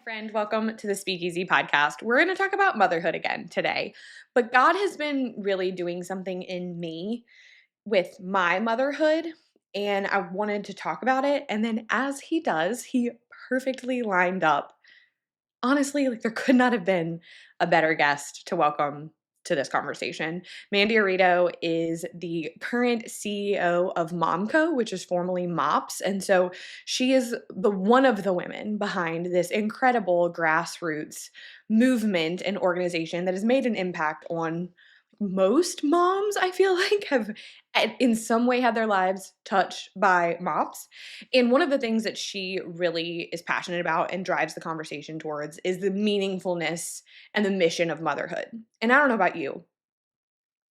friend. Welcome to the Speakeasy podcast. We're going to talk about motherhood again today, but God has been really doing something in me with my motherhood, and I wanted to talk about it. And then, as He does, He perfectly lined up. Honestly, like there could not have been a better guest to welcome to this conversation. Mandy Arioto is the current CEO of MomCo, which is formerly MOPS. And so she is the one of the women behind this incredible grassroots movement and organization that has made an impact on most moms, I feel like, have in some way had their lives touched by MOPS. And one of the things that she really is passionate about and drives the conversation towards is the meaningfulness and the mission of motherhood. And I don't know about you,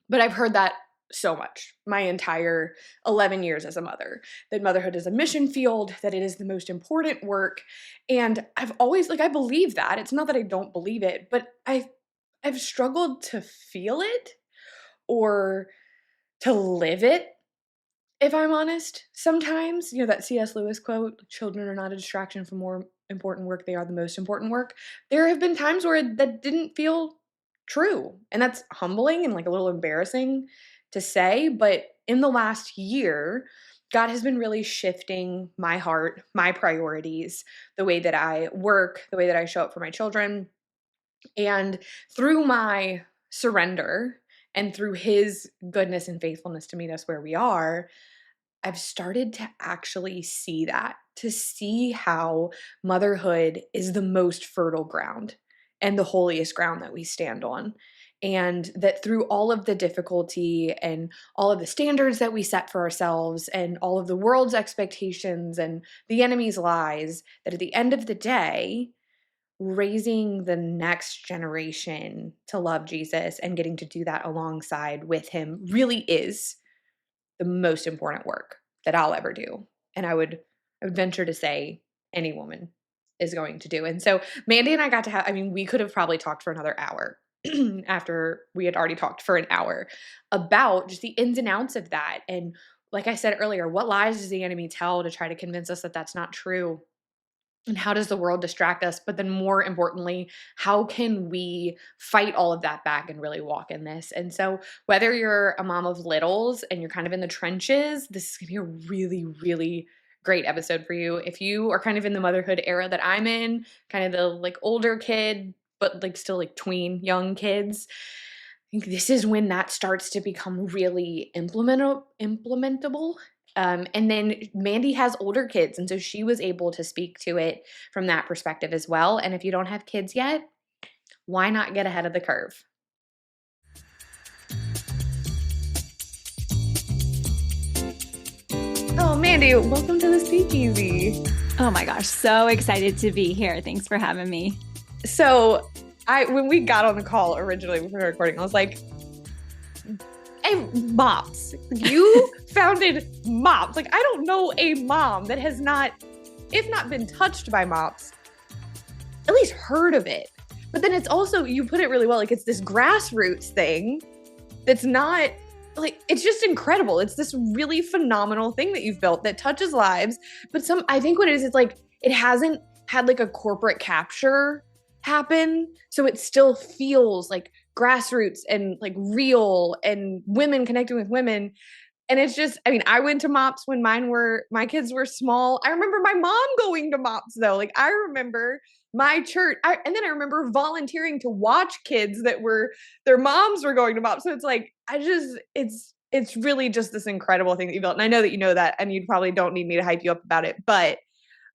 but I've heard that so much my entire 11 years as a mother, that motherhood is a mission field, that it is the most important work. And I've always, like, I believe that. It's not that I don't believe it, but I've struggled to feel it or to live it, if I'm honest. Sometimes, that C.S. Lewis quote, children are not a distraction from more important work, they are the most important work. There have been times where that didn't feel true. And that's humbling and like a little embarrassing to say. But in the last year, God has been really shifting my heart, my priorities, the way that I work, the way that I show up for my children. And through my surrender and through His goodness and faithfulness to meet us where we are, I've started to actually see that, to see how motherhood is the most fertile ground and the holiest ground that we stand on. And that through all of the difficulty and all of the standards that we set for ourselves and all of the world's expectations and the enemy's lies, that at the end of the day, raising the next generation to love Jesus and getting to do that alongside with Him really is the most important work that I'll ever do. And I would venture to say any woman is going to do. And so Mandy and I got to have, we could have probably talked for another hour after we had already talked for an hour about just the ins and outs of that. And like I said earlier, what lies does the enemy tell to try to convince us that that's not true? And how does the world distract us? But then more importantly, how can we fight all of that back and really walk in this? And so whether you're a mom of littles and you're kind of in the trenches, this is going to be a really, really great episode for you. If you are kind of in the motherhood era that I'm in, kind of the like older kid, but like still like tween young kids, I think this is when that starts to become really implementable. And then Mandy has older kids, and so she was able to speak to it from that perspective as well. And if you don't have kids yet, why not get ahead of the curve? Oh, Mandy, welcome to the Speakeasy. Oh my gosh, so excited to be here. Thanks for having me. So when we got on the call originally before recording, I was like, hey, MOPS, you founded MOPS. Like, I don't know a mom that has not, if not been touched by MOPS, at least heard of it. But then it's also, you put it really well, like it's this grassroots thing that's not, like, it's just incredible. It's this really phenomenal thing that you've built that touches lives. But I think what it is, it's like, it hasn't had like a corporate capture happen. So it still feels like grassroots and like real and women connecting with women. And it's just, I went to MOPS when my kids were small. I remember my mom going to MOPS though. Like I remember my church, and then I remember volunteering to watch kids that their moms were going to MOPS. So it's like, it's really just this incredible thing that you built. And I know that you know that, and you probably don't need me to hype you up about it. But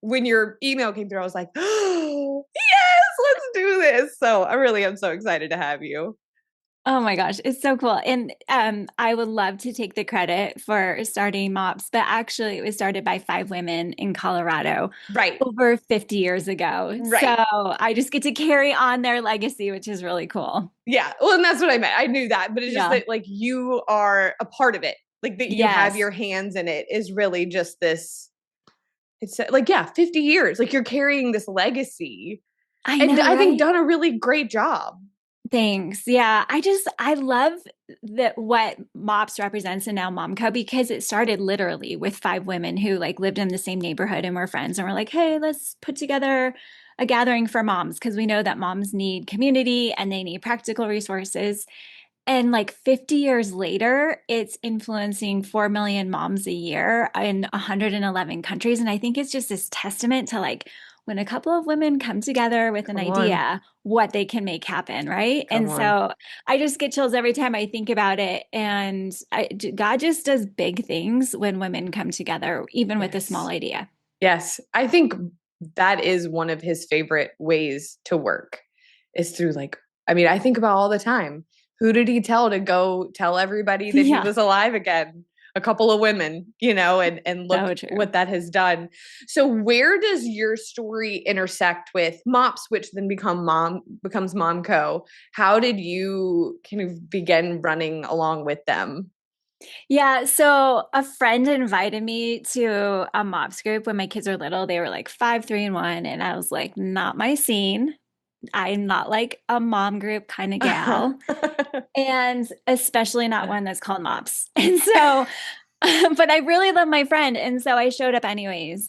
when your email came through, I was like, oh, yes, let's do this. So I really am so excited to have you. Oh my gosh, it's so cool. And I would love to take the credit for starting MOPS, but actually it was started by 5 women in Colorado Right. over 50 years ago. Right. So I just get to carry on their legacy, which is really cool. Yeah. Well, and that's what I meant. I knew that, but it's just that like you are a part of it. Like that you have your hands in it is really just this. It's like, 50 years. Like you're carrying this legacy. I know, and I think right? done a really great job. Thanks. Yeah. I love that what MOPS represents and now MomCo, because it started literally with 5 women who like lived in the same neighborhood and were friends and were like, hey, let's put together a gathering for moms because we know that moms need community and they need practical resources. And like 50 years later, it's influencing 4 million moms a year in 111 countries. And I think it's just this testament to like when a couple of women come together with an Come on. idea, what they can make happen, right? Come And on. so I just get chills every time I think about it. And God just does big things when women come together, even with a small Yes. idea. Yes. I think that is one of his favorite ways to work is through like, I mean, I think about all the time. Who did he tell to go tell everybody that he Yeah, was alive again? A couple of women, and look so true. what that has done. So where does your story intersect with MOPS, which then becomes MomCo? How did you kind of begin running along with them? Yeah, so a friend invited me to a MOPS group when my kids were little. They were like 5, 3, and 1. And I was like, not my scene. I'm not like a mom group kind of gal. And especially not one that's called MOPS. And so, but I really love my friend. And so I showed up anyways.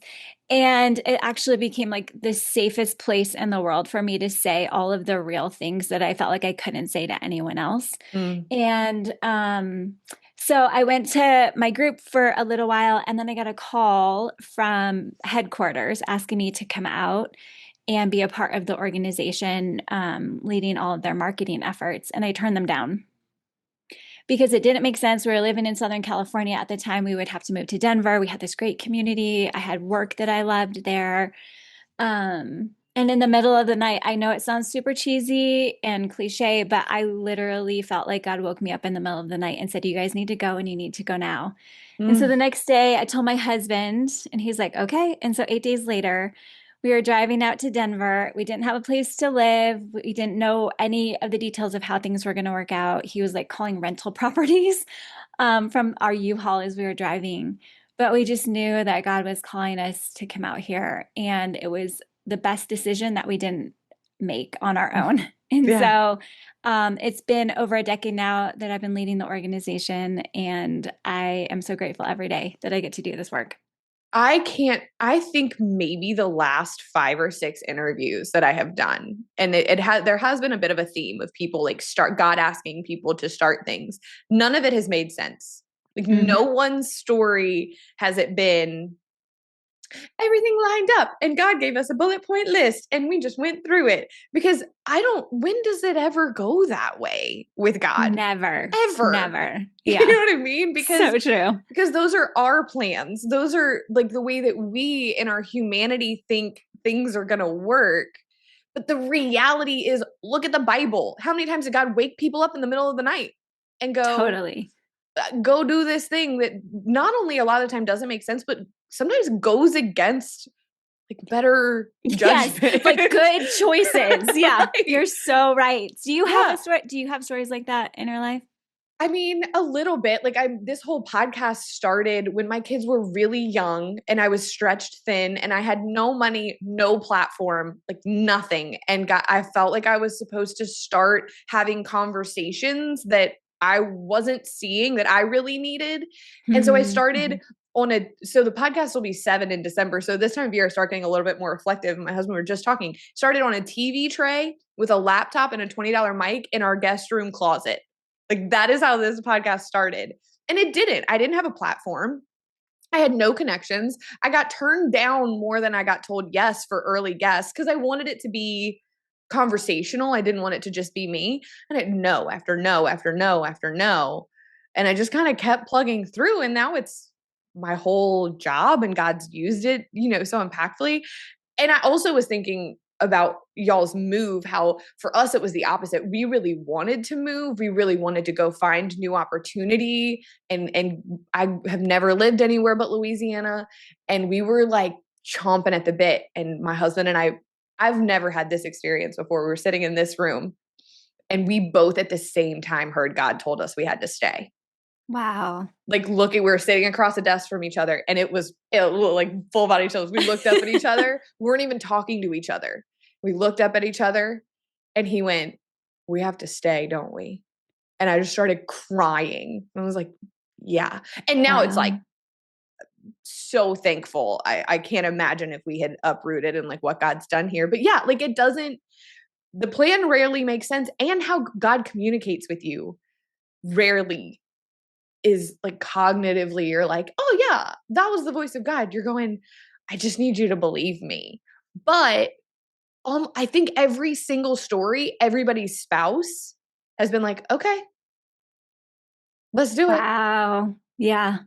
And it actually became like the safest place in the world for me to say all of the real things that I felt like I couldn't say to anyone else. Mm, And so I went to my group for a little while, and then I got a call from headquarters asking me to come out and be a part of the organization, leading all of their marketing efforts. And I turned them down because it didn't make sense. We were living in Southern California at the time. We would have to move to Denver. We had this great community. I had work that I loved there. And in the middle of the night, I know it sounds super cheesy and cliche, but I literally felt like God woke me up in the middle of the night and said, "You guys need to go and you need to go now." And so mm, the next day, I told my husband, and he's like, "Okay." And so 8 days later, we were driving out to Denver. We didn't have a place to live. We didn't know any of the details of how things were going to work out. He was like calling rental properties from our U-Haul as we were driving. But we just knew that God was calling us to come out here. And it was the best decision that we didn't make on our mm. own. And Yeah. so it's been over a decade now that I've been leading the organization. And I am so grateful every day that I get to do this work. I think maybe the last 5 or 6 interviews that I have done, and there has been a bit of a theme of people like start God asking people to start things. None of it has made sense. Like Mhm. no one's story has it been everything lined up and God gave us a bullet point list and we just went through it because when does it ever go that way with God? Never, Ever. never. You Yeah, know what I mean? so true. Because those are our plans. Those are like the way that we in our humanity think things are going to work. But the reality is look at the Bible. How many times did God wake people up in the middle of the night and Totally. go do this thing that not only a lot of the time doesn't make sense, but sometimes goes against like better Yes, judgment. like good choices. Yeah, Right. you're so right. Do you have a Yeah. story? Do you have stories like that in your life? I mean, a little bit. Like this whole podcast started when my kids were really young and I was stretched thin and I had no money, no platform, like nothing. And I felt like I was supposed to start having conversations that I wasn't seeing that I really needed. And so I started so the podcast will be 7 in December. So this time of year I start getting a little bit more reflective. My husband were just talking, started on a TV tray with a laptop and a $20 mic in our guest room closet. Like that is how this podcast started. And it didn't. I didn't have a platform. I had no connections. I got turned down more than I got told yes for early guests because I wanted it to be conversational. I didn't want it to just be me. And I had no after no after no after no. And I just kind of kept plugging through. And now it's my whole job and God's used it, so impactfully. And I also was thinking about y'all's move, how for us it was the opposite. We really wanted to move. We really wanted to go find new opportunity. And I have never lived anywhere but Louisiana. And we were like chomping at the bit. And my husband and I've never had this experience before. We were sitting in this room and we both at the same time heard God told us we had to stay. Wow. Like we were sitting across a desk from each other and it like full body chills. We looked up at each other. We weren't even talking to each other. We looked up at each other and he went, "We have to stay, don't we?" And I just started crying. I was like, yeah. And now it's like Wow. so thankful. I can't imagine if we had uprooted and like what God's done here. But yeah, like it doesn't, the plan rarely makes sense. And how God communicates with you rarely is like cognitively, you're like, oh yeah, that was the voice of God. You're going, I just need you to believe me. But I think every single story, everybody's spouse has been like, okay, let's do it. Wow. Yeah.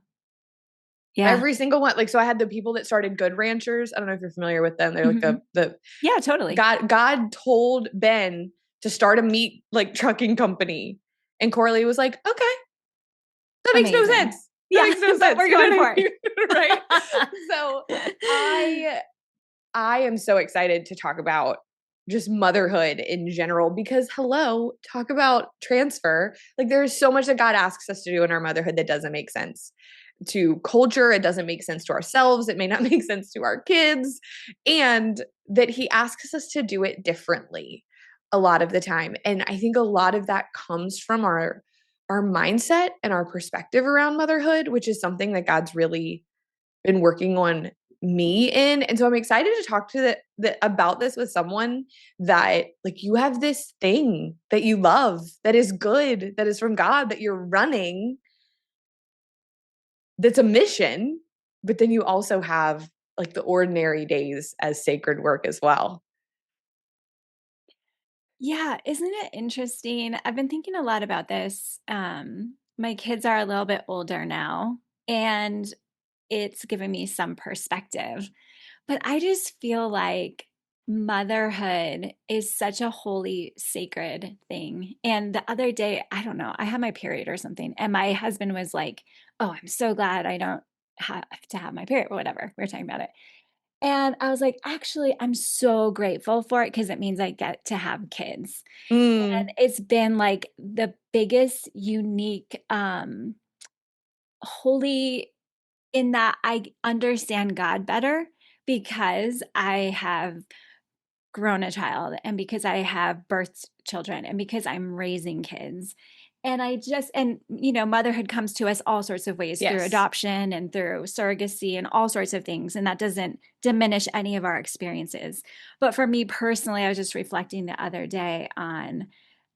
Yeah. Every single one. Like, so I had the people that started Good Ranchers. I don't know if you're familiar with them. They're like Hmm. the Yeah, totally. God told Ben to start a meat like trucking company. And Corley was like, okay, that makes no Amazing. sense. That Yeah, makes no but sense. we're You know going what for I mean? Right. So it. I am so excited to talk about just motherhood in general because hello, talk about transfer. Like there's so much that God asks us to do in our motherhood that doesn't make sense to culture. It doesn't make sense to ourselves. It may not make sense to our kids. And that he asks us to do it differently a lot of the time. And I think a lot of that comes from our mindset and our perspective around motherhood, which is something that God's really been working on me in. And so I'm excited to talk to about this with someone that like you have this thing that you love, that is good, that is from God, that you're running, that's a mission, but then you also have like the ordinary days as sacred work as well. Yeah, isn't it interesting? I've been thinking a lot about this. My kids are a little bit older now, and it's given me some perspective. But I just feel like motherhood is such a holy, sacred thing. And the other day, I don't know, I had my period or something, and my husband was like, "Oh, I'm so glad I don't have to have my period," or whatever. We were talking about it. And I was like, actually, I'm so grateful for it because it means I get to have kids. And Mm. it's been like the biggest unique holy in that I understand God better because I have grown a child and because I have birthed children and because I'm raising kids. And motherhood comes to us all sorts of ways through Yes. adoption and through surrogacy and all sorts of things. And that doesn't diminish any of our experiences. But for me personally, I was just reflecting the other day on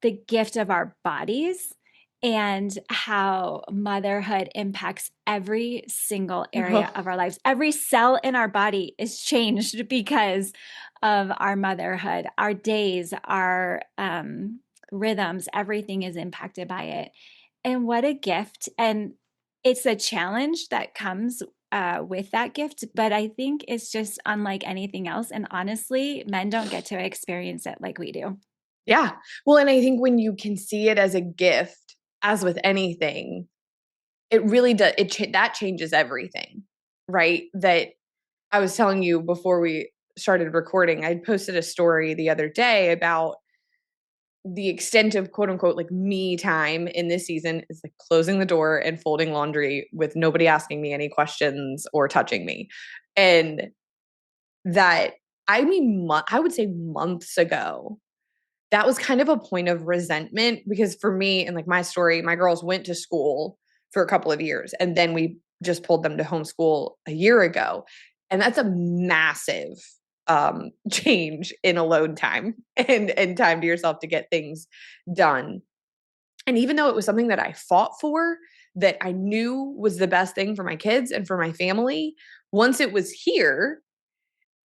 the gift of our bodies and how motherhood impacts every single area Oh, of our lives. Every cell in our body is changed because of our motherhood, our days, our rhythms, everything is impacted by it. And what a gift. And it's a challenge that comes with that gift, but I think it's just unlike anything else. And honestly, men don't get to experience it like we do. yeah. Well, and I think when you can see it as a gift, as with anything, it really does. That changes everything, right? That I was telling you before we started recording, I posted a story the other day about the extent of quote unquote like me time in this season is like closing the door and folding laundry with nobody asking me any questions or touching me. And that, I mean, I would say months ago, that was kind of a point of resentment because for me and like my story, my girls went to school for a couple of years and then we just pulled them to homeschool a year ago. And that's a massive change in alone time and time to yourself to get things done. And even though it was something that I fought for, that I knew was the best thing for my kids and for my family, once it was here,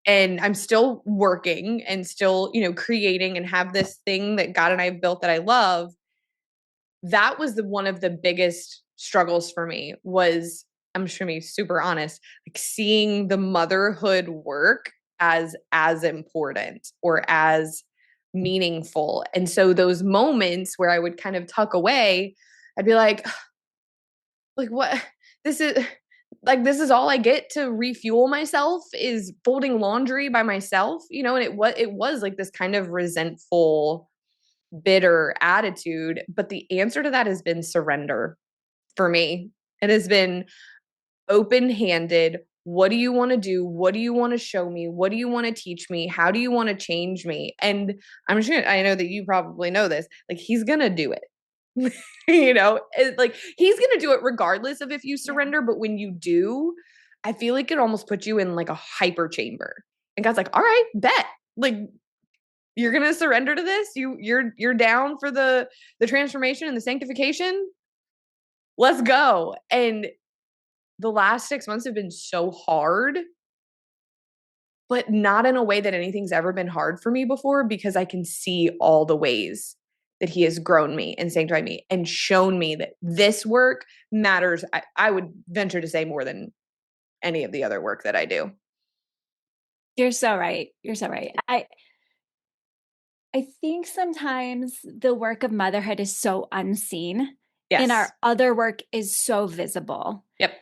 and I'm still working and still, creating and have this thing that God and I have built that I love, that was one of the biggest struggles for me was, I'm just gonna be super honest, like seeing the motherhood work as important or as meaningful. And so those moments where I would kind of tuck away, I'd be like what, this is this is all I get to refuel myself is folding laundry by myself, and it was like this kind of resentful, bitter attitude. But the answer to that has been surrender for me. It has been open handed. What do you want to do? What do you want to show me? What do you want to teach me? How do you want to change me? And I know that you probably know this, like he's going to do it. Like he's going to do it regardless of if you Yeah. surrender. But when you do, I feel like it almost puts you in like a hyper chamber. And God's like, all right, bet. Like you're gonna surrender to this. You're down for the transformation and the sanctification. Let's go. And the last 6 months have been so hard, but not in a way that anything's ever been hard for me before, because I can see all the ways that he has grown me and sanctified me and shown me that this work matters. I would venture to say more than any of the other work that I do. You're so right. You're so right. I think sometimes the work of motherhood is so unseen and Yes. our other work is so visible. Yep.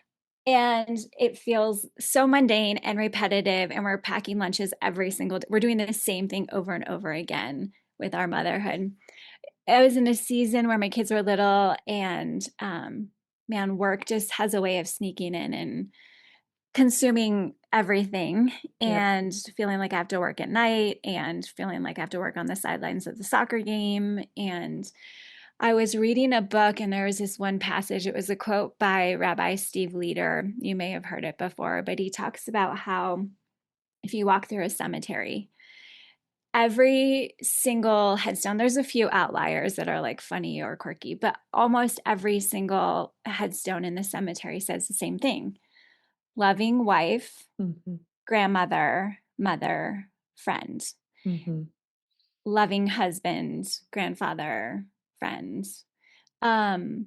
And it feels so mundane and repetitive. And we're packing lunches every single day. We're doing the same thing over and over again with our motherhood. I was in a season where my kids were little, and man, work just has a way of sneaking in and consuming everything, Yep. and feeling like I have to work at night and feeling like I have to work on the sidelines of the soccer game. And I was reading a book, and there was this one passage. It was a quote by Rabbi Steve Leader. You may have heard it before, but he talks about how if you walk through a cemetery, every single headstone, there's a few outliers that are like funny or quirky, but almost every single headstone in the cemetery says the same thing: loving wife, Mm-hmm. grandmother, mother, friend. Mm-hmm. Loving husband, grandfather, friend. Um,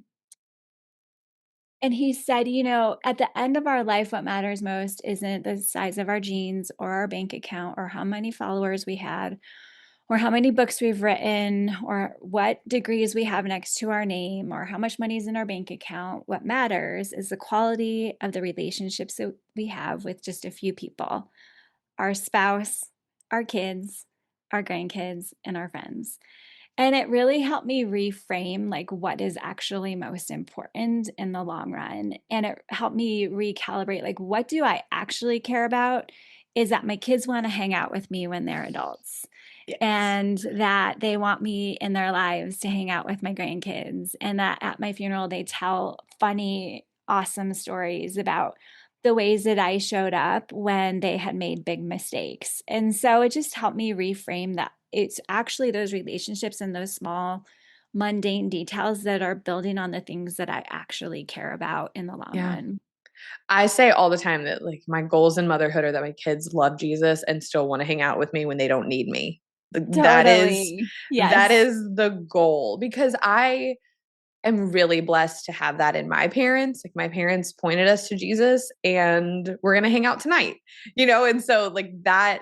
and he said, at the end of our life, what matters most isn't the size of our jeans or our bank account or how many followers we had or how many books we've written or what degrees we have next to our name or how much money is in our bank account. What matters is the quality of the relationships that we have with just a few people: our spouse, our kids, our grandkids, and our friends. And it really helped me reframe like what is actually most important in the long run. And it helped me recalibrate like what do I actually care about is that my kids want to hang out with me when they're adults, Yes. and that they want me in their lives to hang out with my grandkids, and that at my funeral they tell funny, awesome stories about the ways that I showed up when they had made big mistakes. And so it just helped me reframe that it's actually those relationships and those small mundane details that are building on the things that I actually care about in the long Yeah. run. I say all the time that like my goals in motherhood are that my kids love Jesus and still want to hang out with me when they don't need me. That is Totally. that Yes. is the goal, because I am really blessed to have that in my parents. Like my parents pointed us to Jesus and we're going to hang out tonight. And so like that,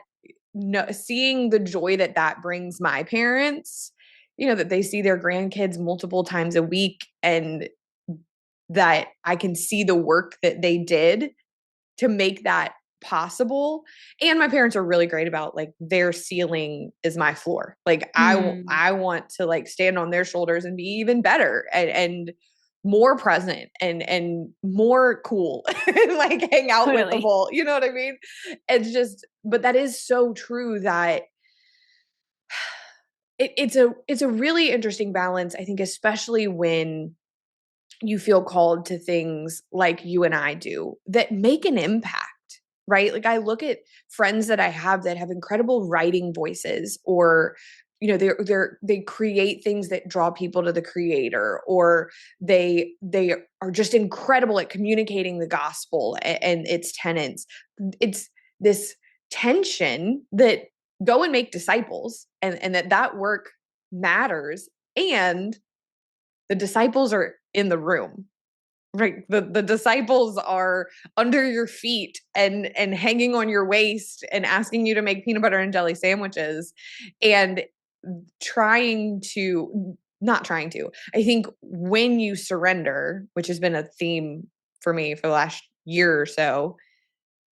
no, seeing the joy that that brings my parents, that they see their grandkids multiple times a week, and that I can see the work that they did to make that possible. And my parents are really great about like their ceiling is my floor. Like Mm, I want to like stand on their shoulders and be even better and more present and more cool and like hang out with the totally. whole, you know what I mean? It's just, but that is so true that it's a really interesting balance, I think, especially when you feel called to things like you and I do that make an impact, right? Like I look at friends that I have that have incredible writing voices, or they create things that draw people to the creator, or they are just incredible at communicating the gospel and its tenets. It's this tension that go and make disciples, and that work matters, and the disciples are in the room, right? The disciples are under your feet and hanging on your waist and asking you to make peanut butter and jelly sandwiches, and trying to not trying to. I think when you surrender, which has been a theme for me for the last year or so,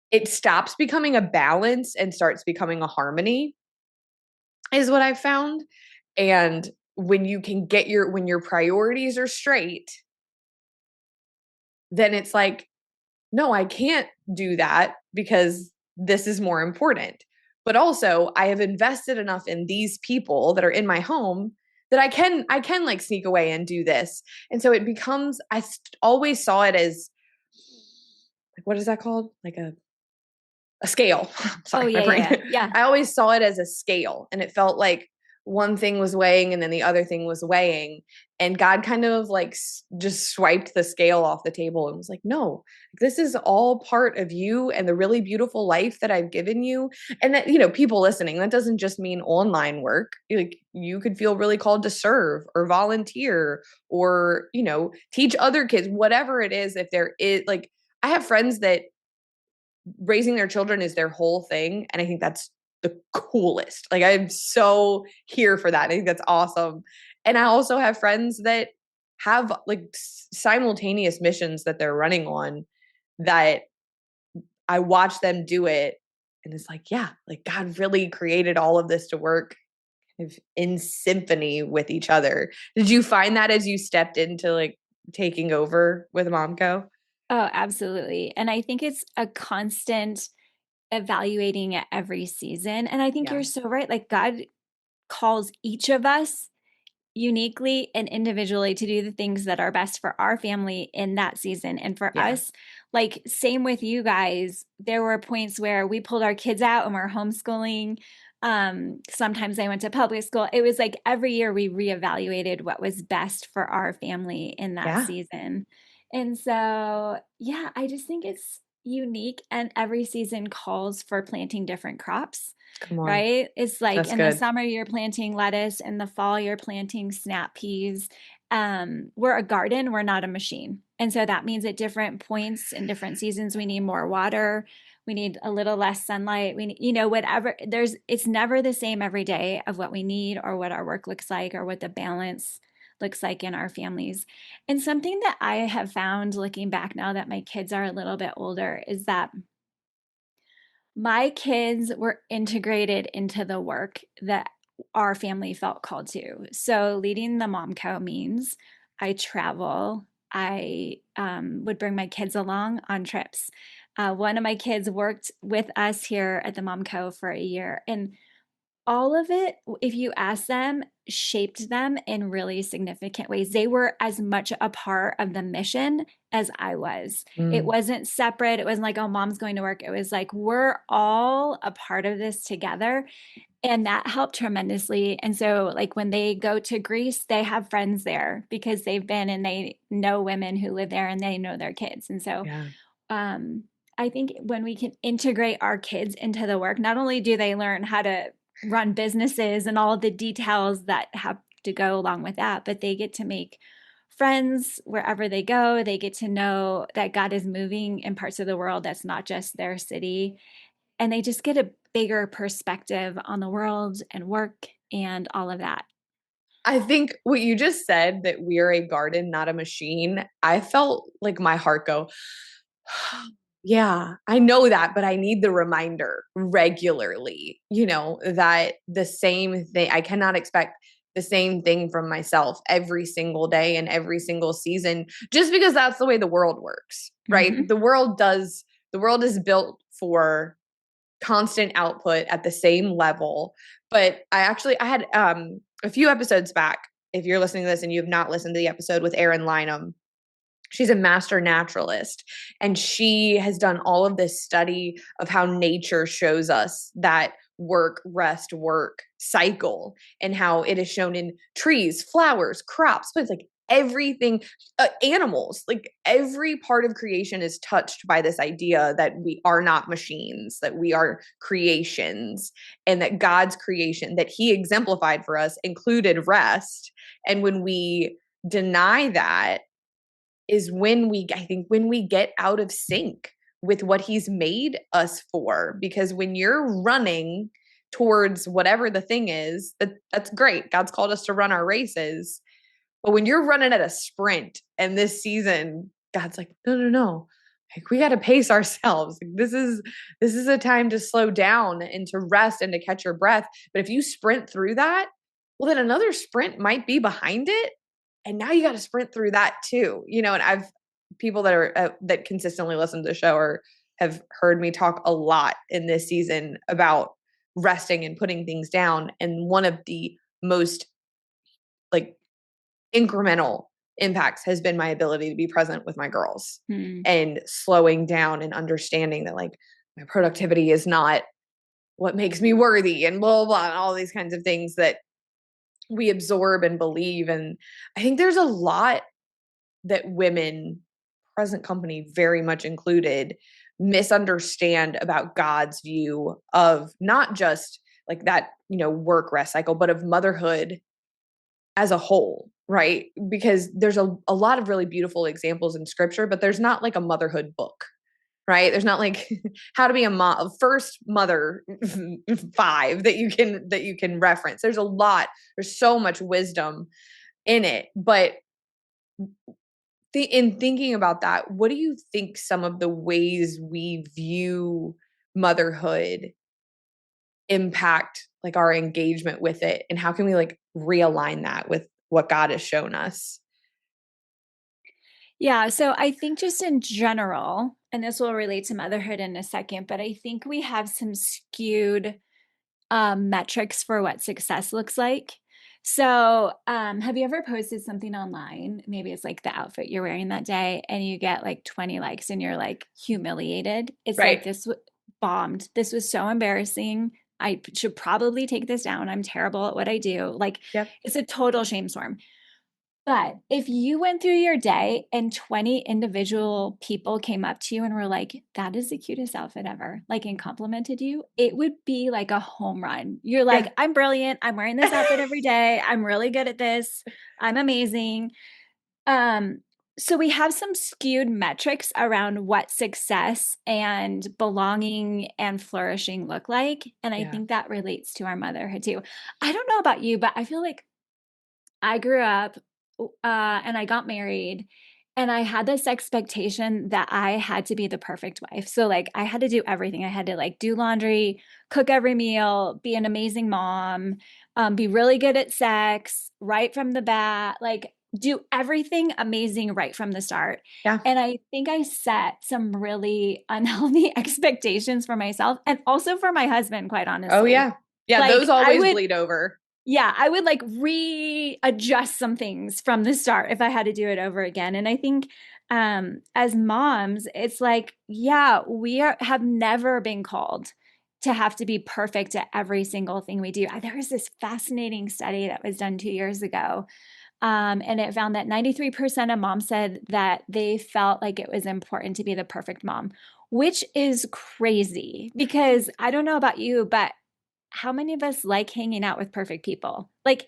it stops becoming a balance and starts becoming a harmony, is what I've found. And when you can when your priorities are straight, then it's like, no, I can't do that because this is more important. But also, I have invested enough in these people that are in my home that I can like sneak away and do this. And so it becomes, always saw it as like, what is that called? Like a scale. Oh, Sorry, my yeah, yeah, brain. yeah. Yeah. I always saw it as a scale, and it felt like one thing was weighing and then the other thing was weighing. And God kind of like just swiped the scale off the table and was like, no, this is all part of you and the really beautiful life that I've given you. And that, people listening, that doesn't just mean online work. Like, you could feel really called to serve or volunteer or, teach other kids, whatever it is. If there is, like, I have friends that raising their children is their whole thing. And I think that's the coolest. Like, I'm so here for that. I think that's awesome. And I also have friends that have like simultaneous missions that they're running on that I watch them do it. And it's like, yeah, like God really created all of this to work in symphony with each other. Did you find that as you stepped into like taking over with MomCo? Oh, absolutely. And I think it's a constant evaluating at every season. And I think Yeah. you're so right. Like God calls each of us uniquely and individually to do the things that are best for our family in that season. And for Yeah. us, like same with you guys, there were points where we pulled our kids out and we're homeschooling. Sometimes they went to public school. It was like every year we reevaluated what was best for our family in that Yeah. season. And so, yeah, I just think it's unique and every season calls for planting different crops, Come on. right? It's like That's in the good. summer you're planting lettuce, in the fall you're planting snap peas. We're a garden, we're not a machine. And so that means at different points in different seasons we need more water, we need a little less sunlight, we need, whatever. It's never the same every day of what we need or what our work looks like or what the balance looks like in our families. And something that I have found looking back now that my kids are a little bit older is that my kids were integrated into the work that our family felt called to. So leading the MomCo means I travel. I would bring my kids along on trips. One of my kids worked with us here at the MomCo for a year, and all of it, if you ask them, shaped them in really significant ways. They were as much a part of the mission as I was. It Mm, wasn't separate. It wasn't like, oh, mom's going to work. It was like, we're all a part of this together. And that helped tremendously. And so, like, when they go to Greece, they have friends there because they've been and they know women who live there and they know their kids. And so, yeah. um, I think when we can integrate our kids into the work, not only do they learn how to run businesses and all of the details that have to go along with that, but they get to make friends wherever they go. They get to know that God is moving in parts of the world that's not just their city. And they just get a bigger perspective on the world and work and all of that. I think what you just said, that we're a garden, not a machine, I felt like my heart go, yeah, I know that, but I need the reminder regularly, that the same thing, I cannot expect the same thing from myself every single day and every single season, just because that's the way the world works, right? Mm-hmm. The world is built for constant output at the same level. But I had a few episodes back, if you're listening to this and you have not listened to the episode with Erin Lynham, she's a master naturalist, and she has done all of this study of how nature shows us that work, rest, work cycle, and how it is shown in trees, flowers, crops, but it's like everything, animals, like every part of creation is touched by this idea that we are not machines, that we are creations, and that God's creation that he exemplified for us included rest. And when we deny that, is when I think when we get out of sync with what he's made us for. Because when you're running towards whatever the thing is, that's great. God's called us to run our races. But when you're running at a sprint, and this season, God's like, no, no, no. Like, we got to pace ourselves. Like, this is a time to slow down and to rest and to catch your breath. But if you sprint through that, well, then another sprint might be behind it, and now you got to sprint through that too. And I've people that are that consistently listen to the show or have heard me talk a lot in this season about resting and putting things down. And one of the most like incremental impacts has been my ability to be present with my girls Hmm. and slowing down and understanding that like my productivity is not what makes me worthy and blah, blah, blah, and all these kinds of things that we absorb and believe. And I think there's a lot that women, present company very much included, misunderstand about God's view of not just like that, work rest cycle, but of motherhood as a whole, right? Because there's a lot of really beautiful examples in scripture, but there's not like a motherhood book, right? There's not like how to be a mom, first mother five that you can reference. There's a lot. There's so much wisdom in it, but in thinking about that, what do you think some of the ways we view motherhood impact like our engagement with it, and how can we like realign that with what God has shown us? Yeah, so I think just in general, and this will relate to motherhood in a second, but I think we have some skewed metrics for what success looks like. So, have you ever posted something online? Maybe it's like the outfit you're wearing that day, and you get like 20 likes and you're like humiliated. It's like Right. this bombed. This was so embarrassing. I should probably take this down. I'm terrible at what I do. Like, Yep. it's a total shame storm. But if you went through your day and 20 individual people came up to you and were like, that is the cutest outfit ever, like, and complimented you, it would be like a home run. You're Yeah. like, I'm brilliant. I'm wearing this outfit every day. I'm really good at this. I'm amazing. Um, so we have some skewed metrics around what success and belonging and flourishing look like. And I Yeah. think that relates to our motherhood too. I don't know about you, but I feel like I grew up and I got married, and I had this expectation that I had to be the perfect wife. So, like, I had to do everything. I had to like do laundry, cook every meal, be an amazing mom, be really good at sex right from the bat, like do everything amazing right from the start. Yeah. And I think I set some really unhealthy expectations for myself and also for my husband, quite Oh honestly. yeah. Yeah, those Like, I always would bleed over. yeah, I would like readjust some things from the start if I had to do it over again. And I think as moms, it's like, yeah, have never been called to have to be perfect at every single thing we do. There was this fascinating study that was done 2 years ago. And it found that 93% of moms said that they felt like it was important to be the perfect mom, which is crazy because I don't know about you, but how many of us like hanging out with perfect people? Like,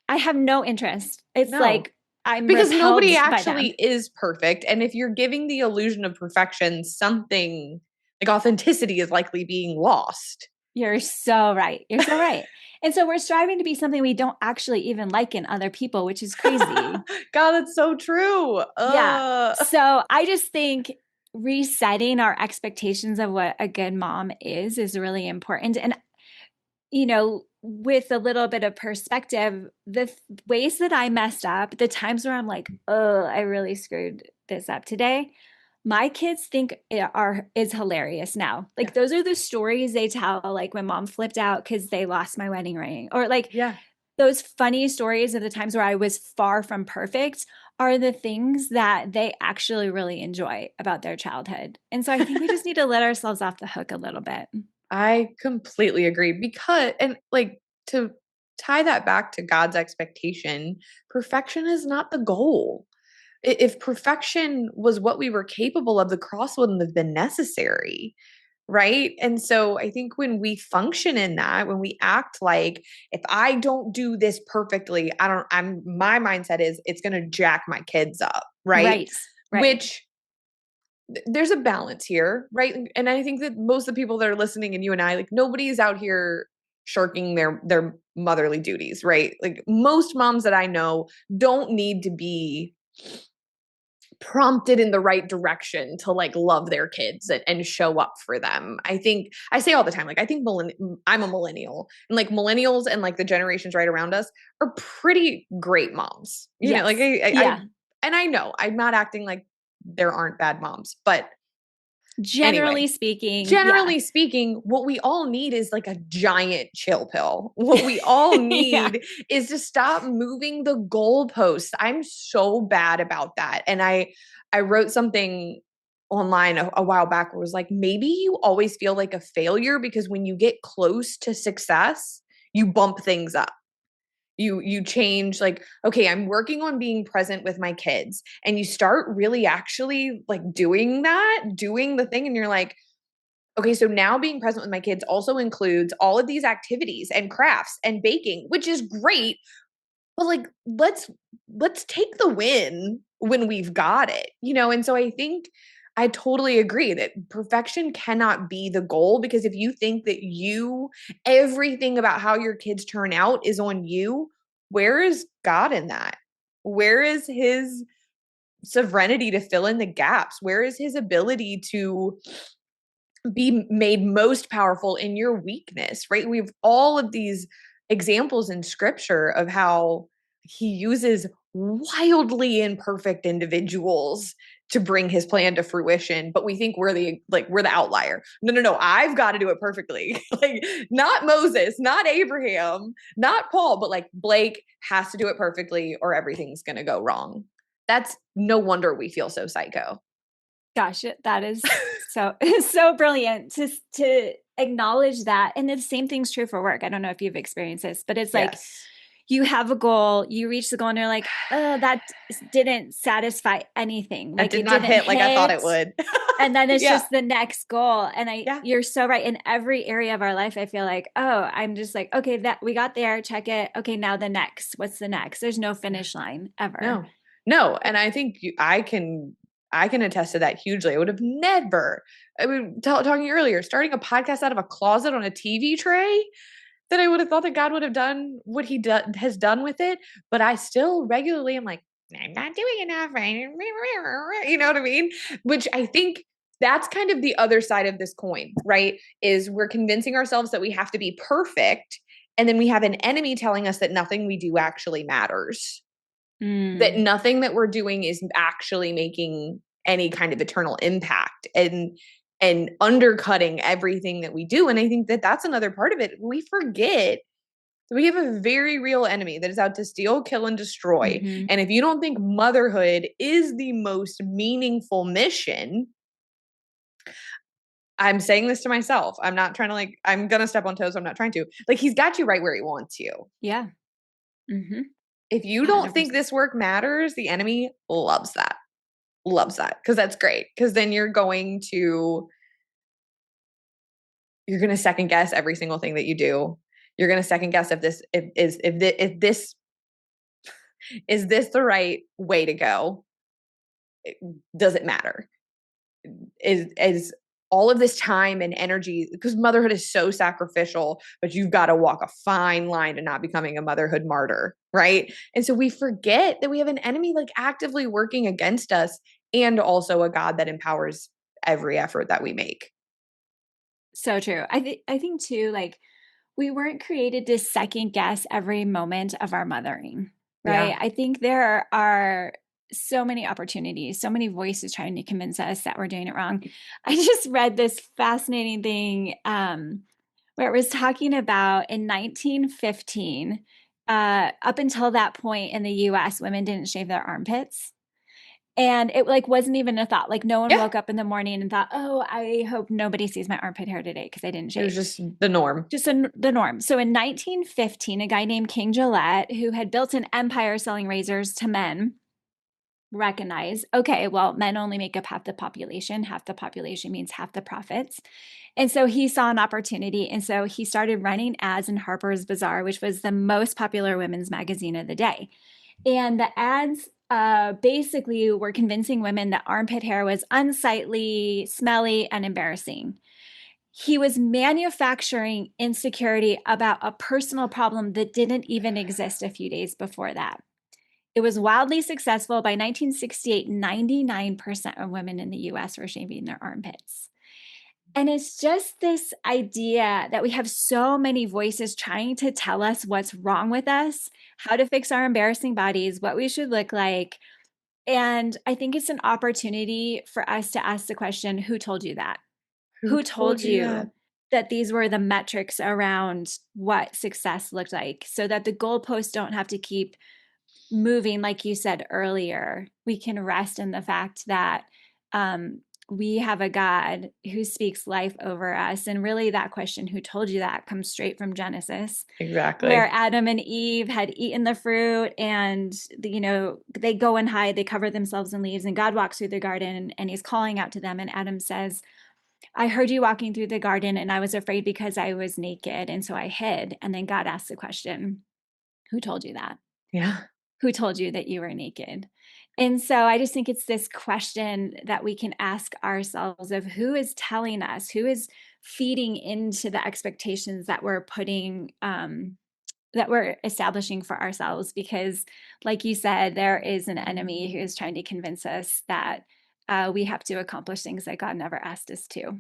I have no interest. It's No. like I'm Because repelled nobody by them. actually is perfect. And if you're giving the illusion of perfection, something like authenticity is likely being lost. You're so right. You're so right. And so we're striving to be something we don't actually even like in other people, which is crazy. God, that's so true. Yeah. So I just think resetting our expectations of what a good mom is really important. And with a little bit of perspective, the ways that I messed up, the times where I'm like, oh, I really screwed this up today, my kids think is hilarious now. Yeah. Like those are the stories they tell, like when mom flipped out because they lost my wedding ring, or like Yeah. those funny stories of the times where I was far from perfect are the things that they actually really enjoy about their childhood. And so I think we just need to let ourselves off the hook a little bit. I completely agree because, and like to tie that back to God's expectation, perfection is not the goal. If perfection was what we were capable of, the cross wouldn't have been necessary. Right. And so I think when we function in that, when we act like if I don't do this perfectly, my mindset is it's going to jack my kids up. Right. Right. Right. Which there's a balance here, right? And I think that most of the people that are listening, and you and I, like nobody's out here shirking their motherly duties, right? Like most moms that I know don't need to be prompted in the right direction to like love their kids and show up for them. I think I say all the time, like I think I'm a millennial, and like millennials and like the generations right around us are pretty great moms. Like Yes. I Yeah. and I know I'm not acting like there aren't bad moms, but Generally Anyway, speaking, yeah. generally speaking, what we all need is like a giant chill pill. What we all Yeah. need is to stop moving the goalposts. I'm so bad about that. And I wrote something online a while back where it was like, maybe you always feel like a failure because when you get close to success, you bump things up. You change, like, okay, I'm working on being present with my kids, and you start really actually like doing that, doing the thing, and you're like, okay, so now being present with my kids also includes all of these activities and crafts and baking, which is great, but like let's take the win when we've got it, you know? And so I think I totally agree that perfection cannot be the goal, because if you think that everything about how your kids turn out is on you, where is God in that? Where is his sovereignty to fill in the gaps? Where is his ability to be made most powerful in your weakness, right? We have all of these examples in scripture of how he uses wildly imperfect individuals to bring his plan to fruition, but we think we're the outlier. No, no, no, I've got to do it perfectly. Like, not Moses, not Abraham, not Paul, but like Blake has to do it perfectly or everything's going to go wrong. That's no wonder we feel so psycho. Gosh, that is so so brilliant to acknowledge that. And the same thing's true for work. I don't know if you've experienced this, but it's like Yes. you have a goal, you reach the goal, and you're like, oh, that didn't satisfy anything. That Like did it not didn't hit like I thought hit. it would. And then it's Yeah. just the next goal. And Yeah. you're so right. In every area of our life, I feel like, oh, I'm just like, okay, that we got there, check it. Okay, now the next. What's the next? There's no Yeah. finish line ever. No. No. And I think I can attest to that hugely. I would have never, I mean, talking earlier, starting a podcast out of a closet on a TV tray, that I would have thought that God would have done what has done with it. But I still regularly am like, I'm not doing enough. You know what I mean? Which I think that's kind of the other side of this coin, right? Is we're convincing ourselves that we have to be perfect. And then we have an enemy telling us that nothing we do actually matters, that Mm. nothing that we're doing is actually making any kind of eternal impact, and undercutting everything that we do. And I think that that's another part of it. We forget that we have a very real enemy that is out to steal, kill, and destroy. Hmm. And if you don't think motherhood is the most meaningful mission, I'm saying this to myself. I'm not trying to, like, I'm gonna step on toes. I'm not trying to. Like, he's got you right where he wants you. Yeah. Hmm. If you don't think 100%. this work matters, the enemy loves that, because that's great, because then you're going to second guess every single thing that you do. You're going to second guess if this if this is this the right way to go. Does it matter? Is all of this time and energy, because motherhood is so sacrificial, but you've got to walk a fine line to not becoming a motherhood martyr, right? And so we forget that we have an enemy like actively working against us, and also a God that empowers every effort that we make. So true. I think too, like we weren't created to second guess every moment of our mothering, right? Yeah. I think there are so many opportunities, so many voices trying to convince us that we're doing it wrong. I just read this fascinating thing where it was talking about in 1915, up until that point in the US, women didn't shave their armpits. And it like wasn't even a thought. Like no one Yeah. woke up in the morning and thought, "Oh, I hope nobody sees my armpit hair today because I didn't It was shave." just the norm. Just the norm. So in 1915, a guy named King Gillette, who had built an empire selling razors to men, recognized, okay, well, men only make up half the population. Half the population means half the profits. And so he saw an opportunity. And so he started running ads in Harper's Bazaar, which was the most popular women's magazine of the day. And the ads basically were convincing women that armpit hair was unsightly, smelly, and embarrassing. He was manufacturing insecurity about a personal problem that didn't even exist a few days before that. It was wildly successful. By 1968, 99% of women in the US were shaving their armpits. And it's just this idea that we have so many voices trying to tell us what's wrong with us, how to fix our embarrassing bodies, what we should look like. And I think it's an opportunity for us to ask the question, who told you that? Who Who told told you that? you that these were the metrics around what success looked like so that the goalposts don't have to keep moving, like you said earlier? We can rest in the fact that um, we have a God who speaks life over us. And really, that question, who told you that, comes straight from Genesis, where Exactly. Adam and Eve had eaten the fruit and, they go and hide, they cover themselves in leaves, and God walks through the garden and he's calling out to them. And Adam says, I heard you walking through the garden and I was afraid because I was naked. And so I hid. And then God asked the question, who told you that? Yeah. Who told you that you were naked? And so I just think it's this question that we can ask ourselves of who is telling us, who is feeding into the expectations that we're putting, that we're establishing for ourselves. Because, like you said, there is an enemy who is trying to convince us that we have to accomplish things that God never asked us to.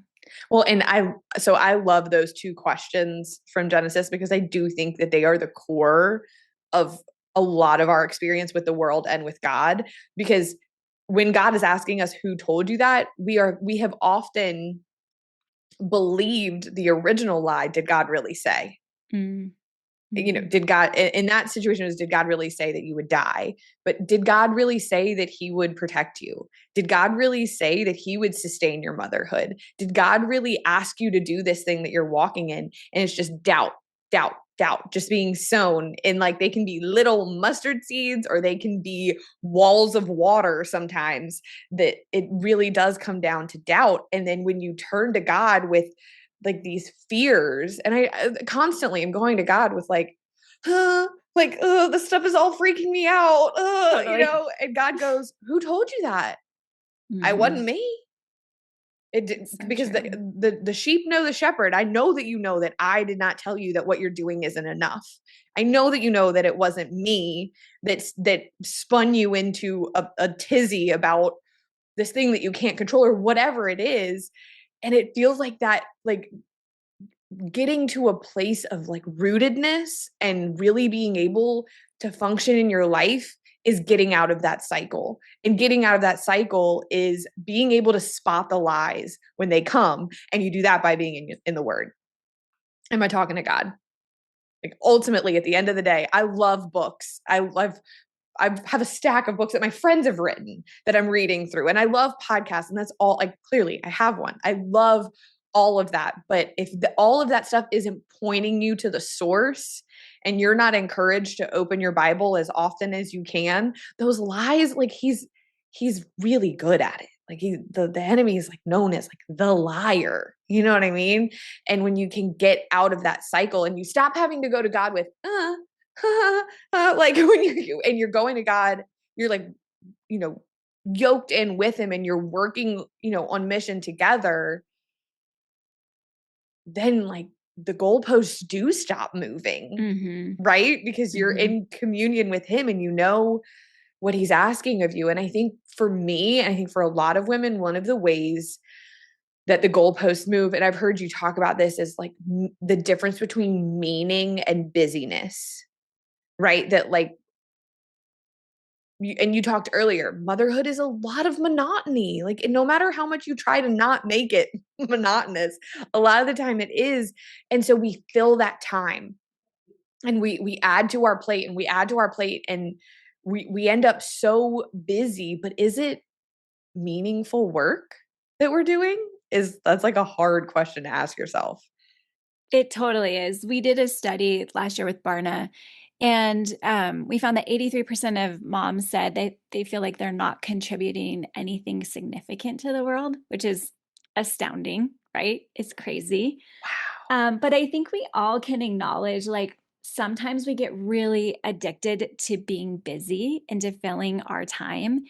Well, and I love those two questions from Genesis because I do think that they are the core of a lot of our experience with the world and with God. Because when God is asking us who told you that, we have often believed the original lie, did God really say? Mm-hmm. Did God in that situation did God really say that you would die? But did God really say that he would protect you? Did God really say that he would sustain your motherhood? Did God really ask you to do this thing that you're walking in? And it's just doubt, doubt, doubt just being sown in, like, they can be little mustard seeds or they can be walls of water sometimes, that it really does come down to doubt. And then when you turn to God with like these fears, and I constantly am going to God with like, like, oh, this stuff is all freaking me out, Totally. and God goes, who told you that? I Mm-hmm. wasn't me. It did, So because true. the sheep know the shepherd. I know that you know that I did not tell you that what you're doing isn't enough. I know that you know that it wasn't me that spun you into a tizzy about this thing that you can't control or whatever it is. And it feels like that, like getting to a place of like rootedness and really being able to function in your life is getting out of that cycle. And getting out of that cycle is being able to spot the lies when they come. And you do that by being in the word. Am I talking to God? Like, ultimately, at the end of the day, I love books. I have a stack of books that my friends have written that I'm reading through. And I love podcasts. And that's all, like, clearly I have one. I love all of that. But if all of that stuff isn't pointing you to the source and you're not encouraged to open your Bible as often as you can, those lies, like, he's really good at it. Like, the enemy is like known as like the liar. You know what I mean? And when you can get out of that cycle and you stop having to go to God with, like, when you're going to God, you're like, you know, yoked in with him and you're working, on mission together, then like the goalposts do stop moving, Mm-hmm. right? Because you're Mm-hmm. in communion with him and you know what he's asking of you. And I think for me, and I think for a lot of women, one of the ways that the goalposts move, and I've heard you talk about this, is like the difference between meaning and busyness, right? That like, and you talked earlier, motherhood is a lot of monotony. Like, and no matter how much you try to not make it monotonous, a lot of the time it is. And so we fill that time and we add to our plate and we add to our plate and we end up so busy, but is it meaningful work that we're doing? That's like a hard question to ask yourself. It totally is. We did a study last year with Barna, and we found that 83% of moms said they feel like they're not contributing anything significant to the world, which is astounding, right? It's crazy. Wow. But I think we all can acknowledge, like, sometimes we get really addicted to being busy and to filling our time.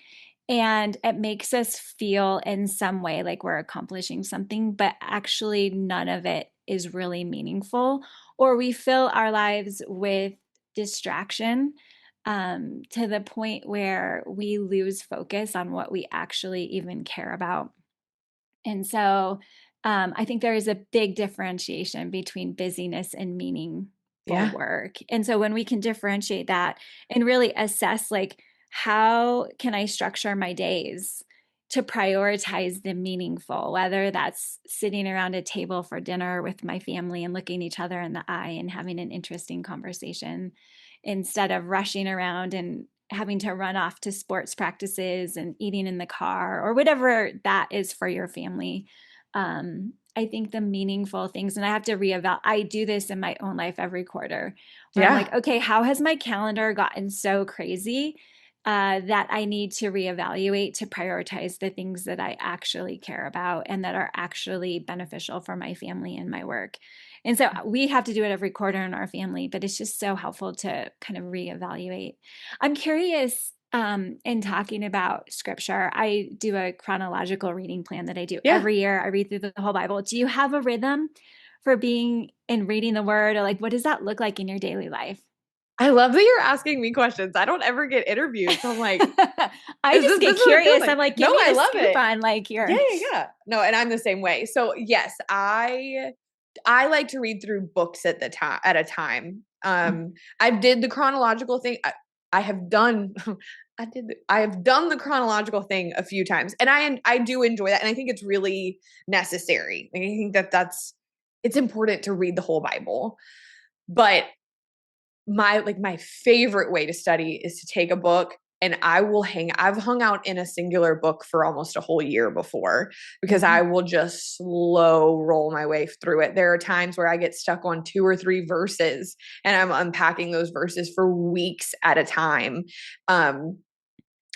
And it makes us feel in some way like we're accomplishing something, but actually none of it is really meaningful. Or we fill our lives with distraction, to the point where we lose focus on what we actually even care about. And so I think there is a big differentiation between busyness and meaningful Yeah. work. And so when we can differentiate that and really assess, like, how can I structure my days to prioritize the meaningful, whether that's sitting around a table for dinner with my family and looking each other in the eye and having an interesting conversation instead of rushing around and having to run off to sports practices and eating in the car or whatever that is for your family. I think the meaningful things, and I have to reevaluate. I do this in my own life every quarter where I'm like, Yeah. okay, how has my calendar gotten so crazy that I need to reevaluate to prioritize the things that I actually care about and that are actually beneficial for my family and my work. And so we have to do it every quarter in our family, but it's just so helpful to kind of reevaluate. I'm curious, in talking about scripture, I do a chronological reading plan that I do Yeah. every year. I read through the whole Bible. Do you have a rhythm for being and reading the word, or like what does that look like in your daily life? I love that you're asking me questions. I don't ever get interviewed. So I'm like, I is just this get is what it feels curious. like? I'm like, No, give me I the love scoop it. on like Yeah, your. yeah, yeah. No, and I'm the same way. So yes, I like to read through books at a time. I did the chronological thing. I have done I have done the chronological thing a few times, and I do enjoy that, and I think it's really necessary. Like, I think it's important to read the whole Bible. But my favorite way to study is to take a book and I've hung out in a singular book for almost a whole year before because I Mhm. will just slow roll my way through it. There are times where I get stuck on 2 or 3 verses and I'm unpacking those verses for weeks at a time. Um,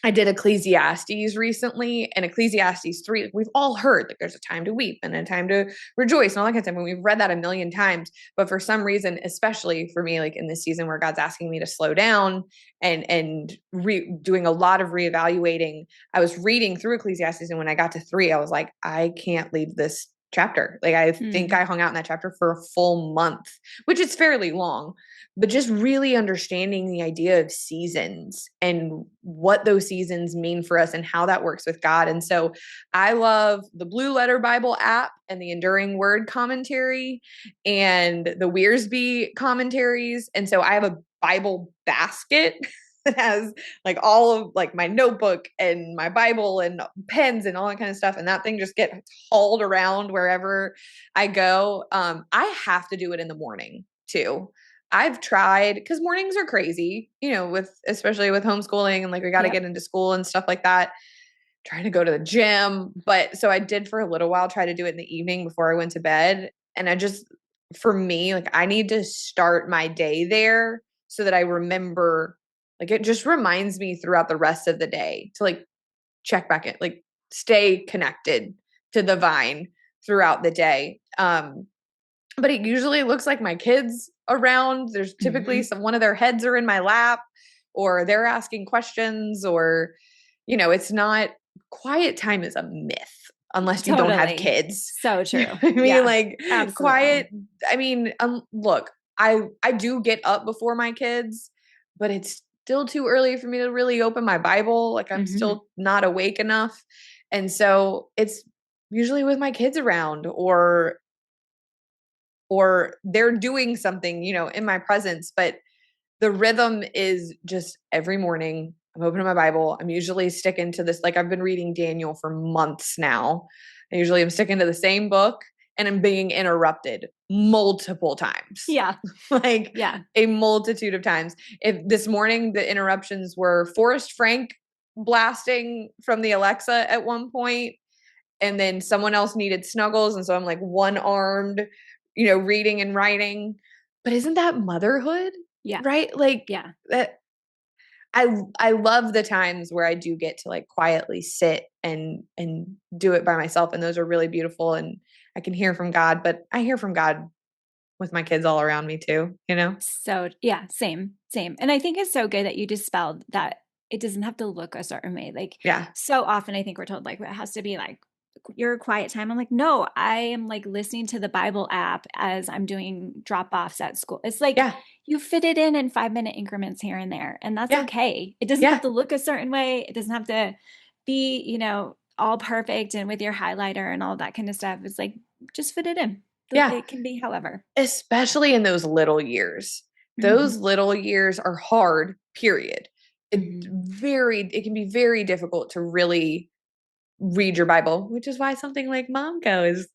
I did Ecclesiastes recently, and Ecclesiastes 3, we've all heard like there's a time to weep and a time to rejoice and all that kind of stuff. And we've read that a million times. But for some reason, especially for me, like in this season where God's asking me to slow down and doing a lot of reevaluating, I was reading through Ecclesiastes. And when I got to 3, I was like, I can't leave this chapter. Like I think Mm. I hung out in that chapter for a full month, which is fairly long, but just really understanding the idea of seasons and what those seasons mean for us and how that works with God. And so I love the Blue Letter Bible app and the Enduring Word commentary and the Wearsby commentaries. And so I have a Bible basket that has like all of like my notebook and my Bible and pens and all that kind of stuff. And that thing just gets hauled around wherever I go. I have to do it in the morning too. I've tried because mornings are crazy, with especially with homeschooling and like we got to Yep. get into school and stuff like that. Trying to go to the gym, but so I did for a little while try to do it in the evening before I went to bed. And for me, like I need to start my day there so that I remember, like it just reminds me throughout the rest of the day to like check back in, like stay connected to the vine throughout the day. But it usually looks like my kids around. There's typically Hmm. one of their heads are in my lap or they're asking questions or, it's not quiet time is a myth unless you don't have Totally. kids. So You know true. what I mean? Yeah, Like absolutely. quiet. I mean, look, I do get up before my kids, but it's still too early for me to really open my Bible. Like I'm Hmm. still not awake enough. And so it's usually with my kids around or they're doing something, in my presence. But the rhythm is just every morning I'm opening my Bible. I'm usually sticking to this, like I've been reading Daniel for months now. I usually am sticking to the same book and I'm being interrupted multiple times. Yeah. Like Yeah. a multitude of times. If this morning the interruptions were Forrest Frank blasting from the Alexa at one point, and then someone else needed snuggles and so I'm like one armed, reading and writing. But isn't that motherhood? Yeah. Right? Like Yeah. that I love the times where I do get to like quietly sit and do it by myself, and those are really beautiful, and I can hear from God, but I hear from God with my kids all around me too. So, yeah, same, same. And I think it's so good that you dispelled that it doesn't have to look a certain way. Like, Yeah. so often I think we're told, like, it has to be like your quiet time. I'm like, no, I am like listening to the Bible app as I'm doing drop offs at school. It's like Yeah. you fit it in 5 minute increments here and there, and that's Yeah. okay. It doesn't have Yeah. to look a certain way. It doesn't have to be, all perfect and with your highlighter and all that kind of stuff. It's like, just fit it in. Yeah. It can be however. Especially in those little years. Mhm. Those little years are hard, period. Mhm. It can be very difficult to really read your Bible, which is why something like MomCo is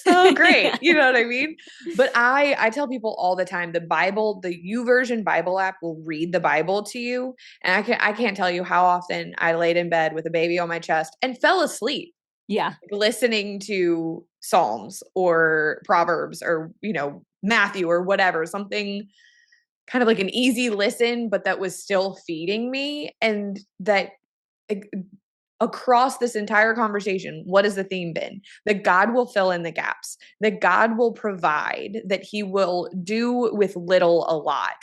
so great. Yeah. You know what I mean? But I tell people all the time the Bible, the YouVersion Bible app will read the Bible to you. And I can't tell you how often I laid in bed with a baby on my chest and fell asleep Yeah. listening to Psalms or Proverbs or, Matthew or whatever, something kind of like an easy listen, but that was still feeding me. And that across this entire conversation, what has the theme been? That God will fill in the gaps, that God will provide, that He will do with little a lot.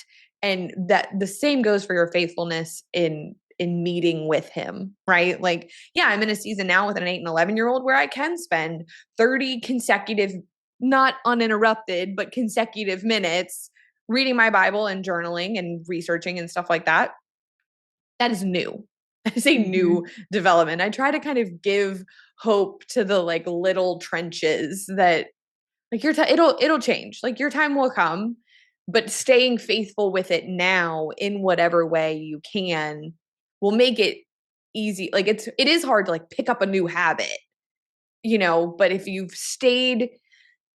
And that the same goes for your faithfulness in meeting with Him, right? Like, yeah, I'm in a season now with an 8 and 11-year-old where I can spend 30 consecutive, not uninterrupted, but consecutive minutes reading my Bible and journaling and researching and stuff like that. That is new. I say Mhm. new development. I try to kind of give hope to the like little trenches that like your time it'll change. Like your time will come, but staying faithful with it now in whatever way you can will make it easy. Like it is hard to like pick up a new habit, but if you've stayed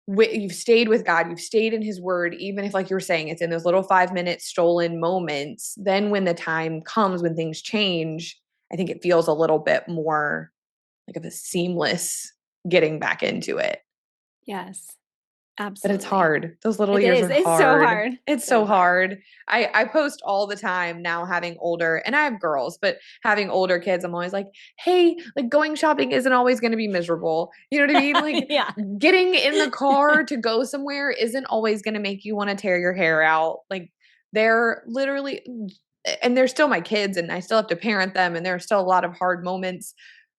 with God, you've stayed in His Word, even if, like you were saying, it's in those little 5 minute stolen moments. Then, when the time comes, when things change, I think it feels a little bit more like of a seamless getting back into it. Yes, But it's absolutely. hard. Those little It years is. are It's so hard. hard. It's so So hard. hard. I post all the time now having older, and I have girls, but having older kids, I'm always like, hey, like going shopping isn't always going to be miserable. You know what I mean? Like Yeah. getting in the car to go somewhere isn't always going to make you want to tear your hair out. Like they're literally, and they're still my kids, and I still have to parent them, and there are still a lot of hard moments,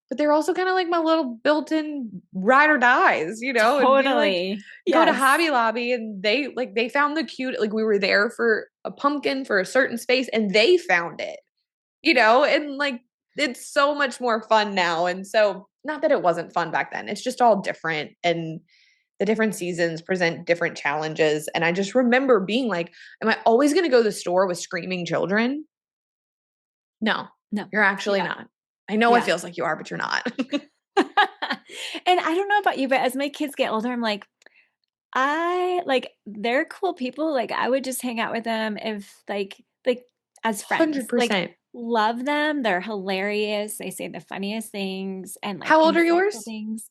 but they're also kind of like my little built-in ride or dies, and be like, Totally. go to Yes. Hobby Lobby and they found the cute, like we were there for a pumpkin for a certain space and they found it, and like it's so much more fun now. And so not that it wasn't fun back then. It's just all different and the different seasons present different challenges. And I just remember being like, am I always going to go to the store with screaming children? No, No. you're actually Yeah. not. I know it Yeah. feels like you are, but you're not. And I don't know about you, but as my kids get older, I'm like, they're cool people. Like I would just hang out with them if like as friends. Like 100%. love them. They're hilarious. They say the funniest things and like How old are insightful yours? things.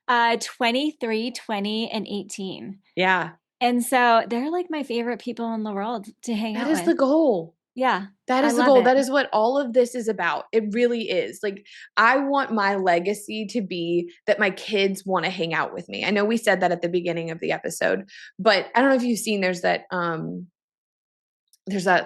23, 20, and 18. Yeah. And so they're like my favorite people in the world to hang That out is with. the goal. Yeah, That I is the love goal. it. That is what all of this is about. It really is. Like, I want my legacy to be that my kids want to hang out with me. I know we said that at the beginning of the episode, but I don't know if you've seen there's that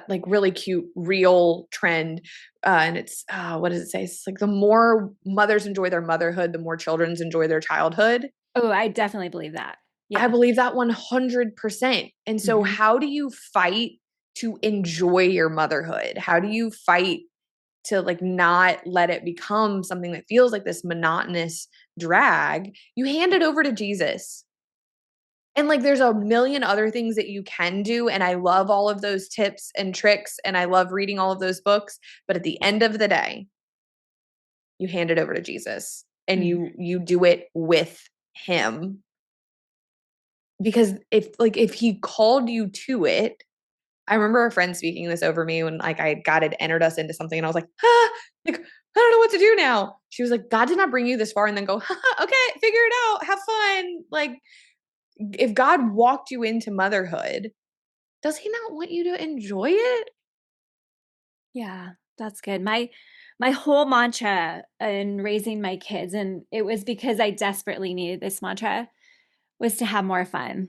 like really cute reel trend. And it's what does it say? It's like the more mothers enjoy their motherhood, the more children enjoy their childhood. Oh, I definitely believe that. I Yeah. believe that 100%. And so, Hmm. how do you fight to enjoy your motherhood? How do you fight to like not let it become something that feels like this monotonous drag? You hand it over to Jesus. And like, there's a million other things that you can do. And I love all of those tips and tricks. And I love reading all of those books. But at the end of the day, you hand it over to Jesus and Hmm. you do it with Him. Because if He called you to it, I remember a friend speaking this over me when like God had entered us into something and I was like, like, I don't know what to do now. She was like, God did not bring you this far and then go, okay, figure it out. Have fun. Like, if God walked you into motherhood, does He not want you to enjoy it? Yeah, that's good. My whole mantra in raising my kids, and it was because I desperately needed this mantra, was to have more fun.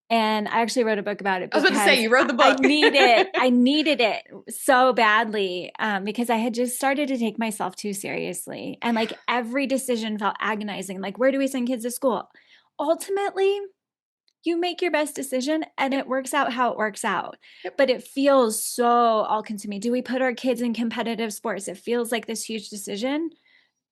And I actually wrote a book about it I was about to say, because you wrote the book. I needed it so badly because I had just started to take myself too seriously. And like every decision felt agonizing. Like, where do we send kids to school? Ultimately, you make your best decision and Yep, it works out how it works out. yep. But it feels so all consuming. Do we put our kids in competitive sports? It feels like this huge decision.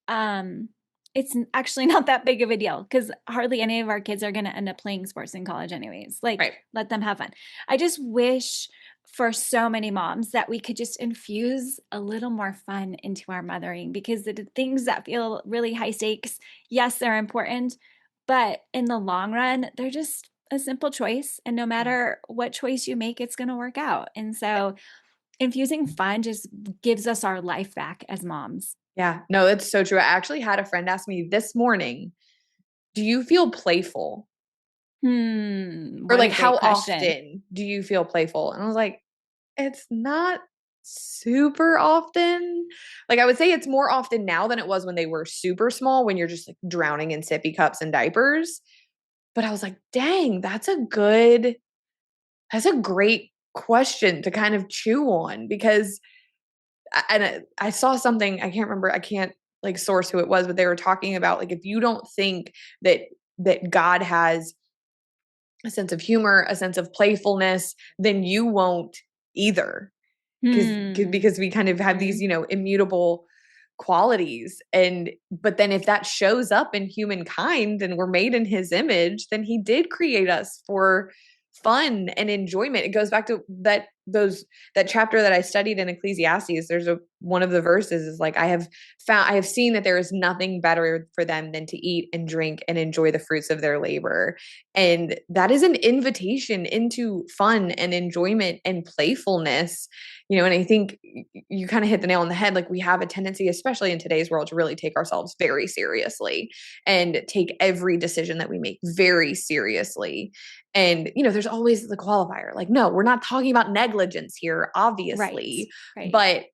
Um, it's actually not that big of a deal because hardly any of our kids are going to end up playing sports in college, anyways. Like, Right. let them have fun. I just wish for so many moms that we could just infuse a little more fun into our mothering, because the things that feel really high stakes, yes, they're important, but in the long run, they're just a simple choice. And no Yeah. matter what choice you make, it's going to work out. And so infusing fun just gives us our life back as moms. Yeah. No, that's so true. I actually had a friend ask me this morning, do you feel playful? Or What a like, how great question. often do you feel playful? And I was like, it's not super often. Like, I would say it's more often now than it was when they were super small, when you're just like drowning in sippy cups and diapers. But I was like, dang, that's a great question to kind of chew on because, and I saw something, I can't remember, I can't like source who it was, but they were talking about like, if you don't think that, that God has a sense of humor, a sense of playfulness, then you won't either. Hmm. Because we kind of have these, Hmm. you know, immutable qualities. And but then if that shows up in humankind and we're made in his image, then he did create us for fun and enjoyment. It goes back to that chapter that I studied in Ecclesiastes. There's a one of the verses is like, I have seen that there is nothing better for them than to eat and drink and enjoy the fruits of their labor. And that is an invitation into fun and enjoyment and playfulness, you know. And I think you kind of hit the nail on the head. Like, we have a tendency, especially in today's world, to really take ourselves very seriously and take every decision that we make very seriously. And, you know, there's always the qualifier, like, no, we're not talking about negligence here, Right. obviously. Right. But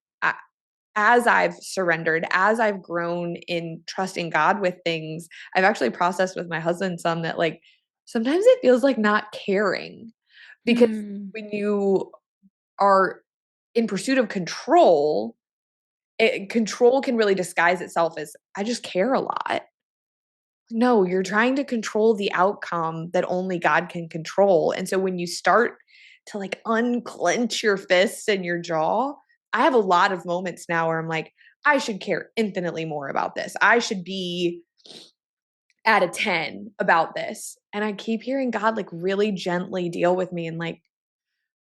as I've surrendered, as I've grown in trusting God with things, I've actually processed with my husband some that, like, sometimes it feels like not caring, because Hmm. when you are in pursuit of control, control can really disguise itself as, I just care a lot. No, you're trying to control the outcome that only God can control. And so when you start to like unclench your fists and your jaw, I have a lot of moments now where I'm like, I should care infinitely more about this. I should be at a 10 about this. And I keep hearing God like really gently deal with me and like,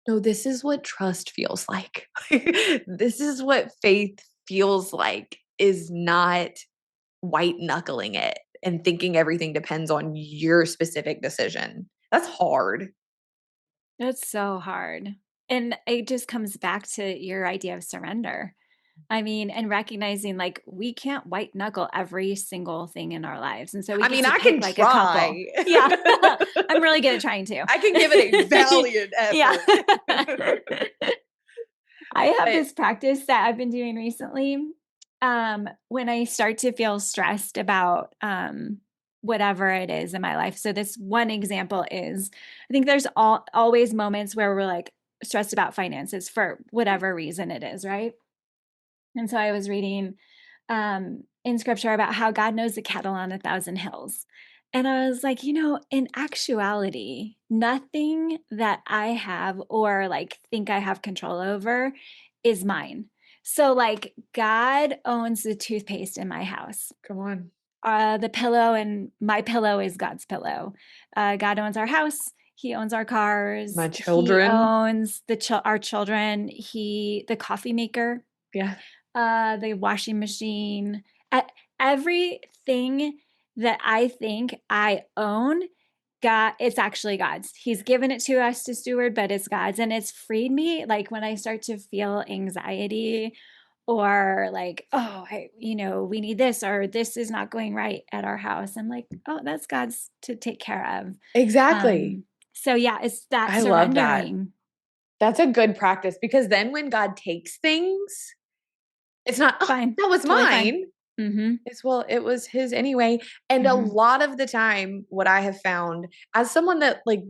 no, this is what trust feels like. This is what faith feels like, is not white knuckling it and thinking everything depends on your specific decision. That's hard. That's so hard. And it just comes back to your idea of surrender. I mean, and recognizing like we can't white knuckle every single thing in our lives. And so we I get mean, to I can pick like a couple. try. Yeah. I'm really good at trying to. I can give it a valiant Yeah. effort. I have But this practice that I've been doing recently. When I start to feel stressed about whatever it is in my life. So this one example is, I think there's always moments where we're like stressed about finances for whatever reason it is, right? And so I was reading in scripture about how God knows the cattle on a thousand hills. And I was like, in actuality, nothing that I have or like think I have control over is mine. So, like, God owns the toothpaste in my house. come on, The pillow and my pillow is God's pillow. God owns our house. He owns our cars. my He children. owns our children. The coffee maker, Yeah, the washing machine, e- everything that I think I own, God, it's actually God's. He's given it to us to steward, but it's God's. And it's freed me. Like when I start to feel anxiety or like, oh, we need this or this is not going right at our house. I'm like, oh, that's God's to take care of. exactly. So yeah, it's that I love that. surrendering. That's a good practice because then when God takes things, it's not, oh, Fine. that was Totally fine. mine. Mm-hmm. It's, well, it was his anyway. And a Mm-hmm. lot of the time, what I have found as someone that like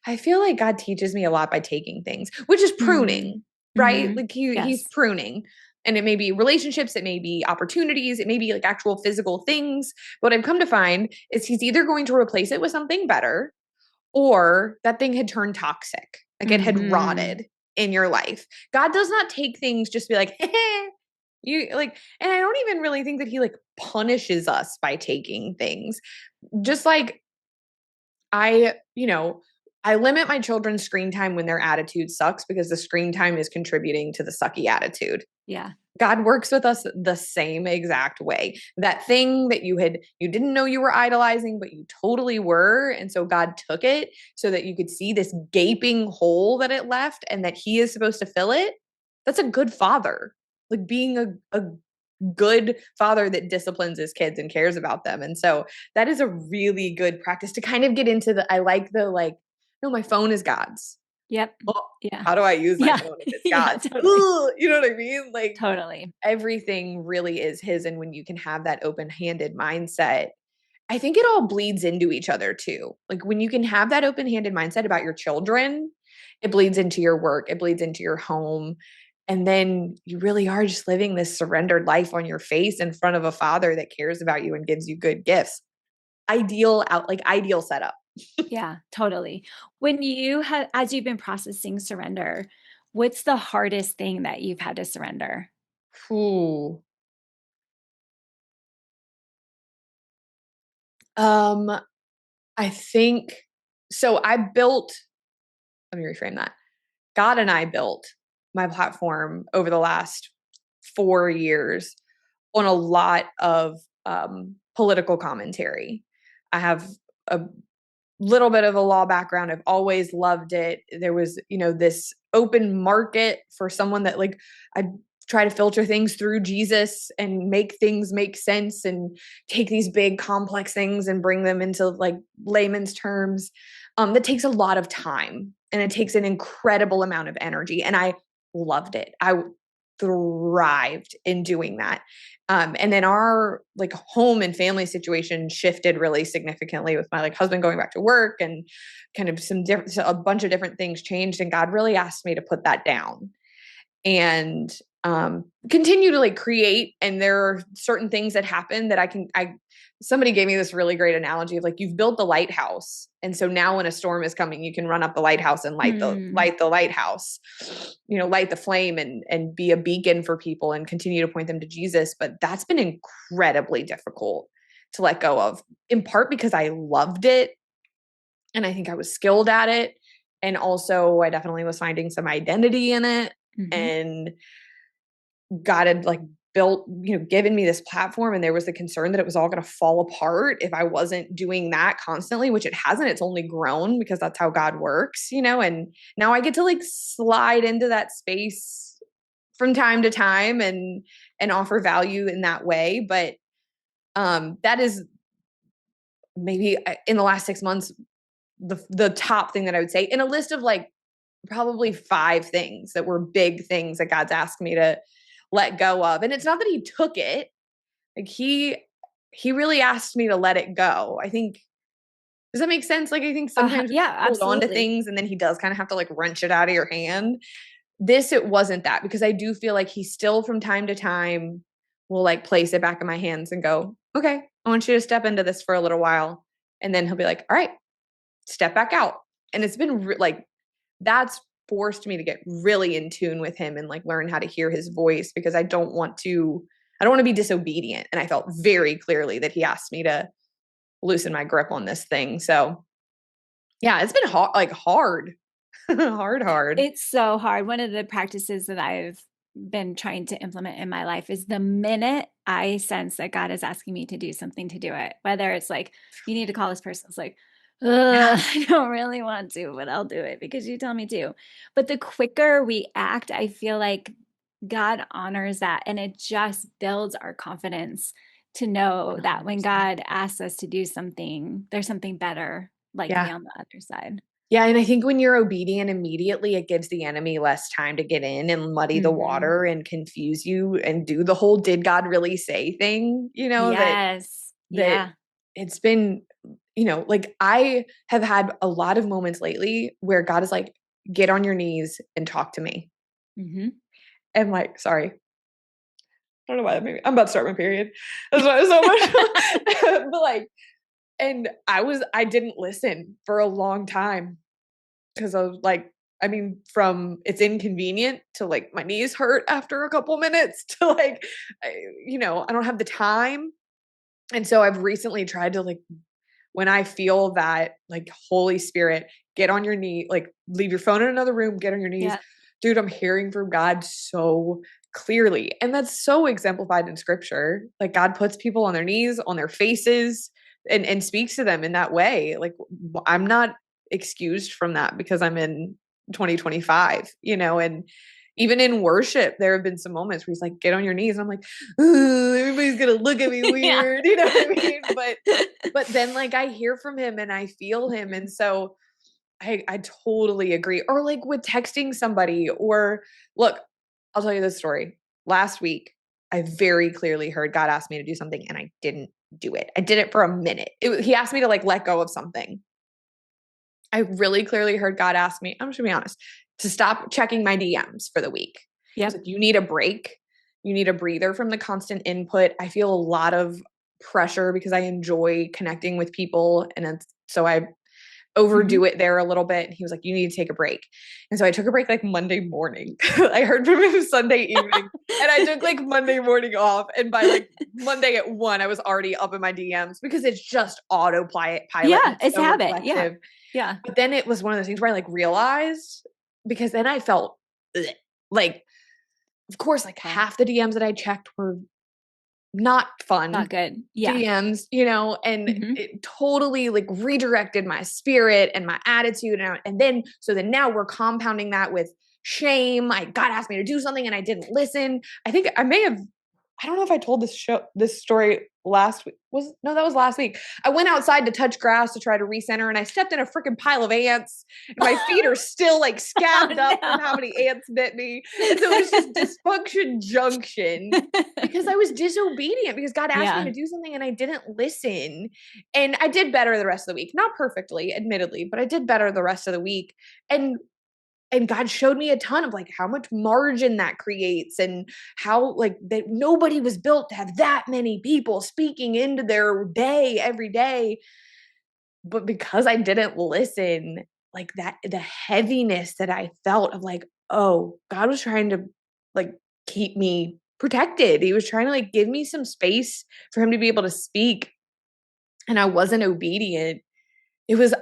I feel like God teaches me a lot by taking things, which is Mm-hmm. pruning, right? Mm-hmm. Like he's Yes. pruning. And it may be relationships, it may be opportunities, it may be like actual physical things. But what I've come to find is he's either going to replace it with something better, or that thing had turned toxic, like it had Mm-hmm. rotted in your life. God does not take things just be like, hey, you like, and I don't even really think that he like punishes us by taking things. Just like I, you know, I limit my children's screen time when their attitude sucks because the screen time is contributing to the sucky attitude. Yeah. God works with us the same exact way. That thing that you didn't know you were idolizing, but you totally were. And so God took it so that you could see this gaping hole that it left and that he is supposed to fill it. That's a good father. Like being a good father that disciplines his kids and cares about them. And so that is a really good practice to kind of get into I like the like, no, my phone is God's. Yep. Well, Yeah. how do I use my Yeah. phone if it's Yeah, God's? totally. Ugh, you know what I mean? Like Totally. everything really is his. And when you can have that open-handed mindset, I think it all bleeds into each other too. Like when you can have that open-handed mindset about your children, it bleeds into your work, it bleeds into your home. And then you really are just living this surrendered life on your face in front of a father that cares about you and gives you good gifts. Ideal setup. Yeah, totally. When you have, as you've been processing surrender, what's the hardest thing that you've had to surrender? Ooh. Um, I think so. Let me reframe that. God and I built my platform over the last 4 years on a lot of political commentary. I have a little bit of a law background. I've always loved it. There was, this open market for someone that like I try to filter things through Jesus and make things make sense and take these big complex things and bring them into like layman's terms. That takes a lot of time and it takes an incredible amount of energy. And I loved it. I thrived in doing that. And then our like home and family situation shifted really significantly with my like husband going back to work and kind of a bunch of different things changed. And God really asked me to put that down and continue to like create. And there are certain things that happen that somebody gave me this really great analogy of like, you've built the lighthouse. And so now when a storm is coming, you can run up the lighthouse and light the lighthouse, light the flame and be a beacon for people and continue to point them to Jesus. But that's been incredibly difficult to let go of, in part because I loved it. And I think I was skilled at it. And also I definitely was finding some identity in it. Mm-hmm. And God had like given me this platform, and there was the concern that it was all going to fall apart if I wasn't doing that constantly, which it hasn't. It's only grown because that's how God works, and now I get to like slide into that space from time to time and offer value in that way. But that is maybe in the last 6 months, the top thing that I would say in a list of like probably 5 things that were big things that God's asked me to let go of. And it's not that he took it. Like he really asked me to let it go. I think, does that make sense? Like I think sometimes we Yeah, hold on to absolutely. things and then he does kind of have to like wrench it out of your hand. It wasn't that, because I do feel like he still from time to time will like place it back in my hands and go, okay, I want you to step into this for a little while. And then he'll be like, all right, step back out. And it's been like, that's forced me to get really in tune with him and like learn how to hear his voice, because I don't want to be disobedient. And I felt very clearly that he asked me to loosen my grip on this thing. So yeah, it's been hard, hard. It's so hard. One of the practices that I've been trying to implement in my life is the minute I sense that God is asking me to do something, to do it. Whether it's like, you need to call this person, it's like, Yeah. I don't really want to, but I'll do it because you tell me to. But the quicker we act, I feel like God honors that, and it just builds our confidence to know that when 100%. God asks us to do something, there's something better likely Yeah. on the other side. Yeah. And I think when you're obedient immediately, it gives the enemy less time to get in and muddy the Hmm. water and confuse you and do the whole did God really say thing, Yes. that Yeah. it's been, like I have had a lot of moments lately where God is like, get on your knees and talk to me. Hmm. And like, sorry, I don't know why that made me, I'm about to start my period. That's why it's so much. But like, and I didn't listen for a long time because I was like, I mean, from it's inconvenient to like my knees hurt after a couple minutes to like, I don't have the time. And so I've recently tried to like, when I feel that like Holy Spirit, get on your knee, like leave your phone in another room, get on your knees. Yeah. Dude, I'm hearing from God so clearly. And that's so exemplified in scripture. Like God puts people on their knees, on their faces, and speaks to them in that way. Like I'm not excused from that because I'm in 2025, and even in worship, there have been some moments where he's like, get on your knees. And I'm like, everybody's going to look at me Yeah. weird. You know what I mean? But then like I hear from him and I feel him. And so I totally agree. Or like with texting somebody or look, I'll tell you this story. Last week, I very clearly heard God ask me to do something and I didn't do it. I did it for a minute. He asked me to like let go of something. I really clearly heard God ask me, I'm just gonna be honest, to stop checking my DMs for the week. He's Yep. like, you need a break. You need a breather from the constant input. I feel a lot of pressure because I enjoy connecting with people. So I Mhm. overdo it there a little bit. And he was like, you need to take a break. And so I took a break like Monday morning. I heard from him Sunday evening and I took like Monday morning off. And by like Monday at 1, I was already up in my DMs because it's just autopilot and Yeah, it's it's so habit. Yeah. reflexive. Yeah. But then it was one of those things where I like realized because then I felt ugh, like, of course, like Wow. half the DMs that I checked were not fun Not good. Yeah. DMs, and Mhm. it totally like redirected my spirit and my attitude. So then now we're compounding that with shame. God asked me to do something and I didn't listen. I think I don't know if I told this story last week. That was last week. I went outside to touch grass to try to recenter and I stepped in a freaking pile of ants and my feet are still like scabbed Oh, up from how many ants bit me. And so it was just dysfunction junction no. because I was disobedient because God asked me Yeah. to do something and I didn't listen. And I did better the rest of the week. Not perfectly, admittedly, but I did better the rest of the week. And God showed me a ton of like how much margin that creates and how like that nobody was built to have that many people speaking into their day every day. But because I didn't listen, like that, the heaviness that I felt of like, oh, God was trying to like keep me protected. He was trying to like give me some space for him to be able to speak. And I wasn't obedient.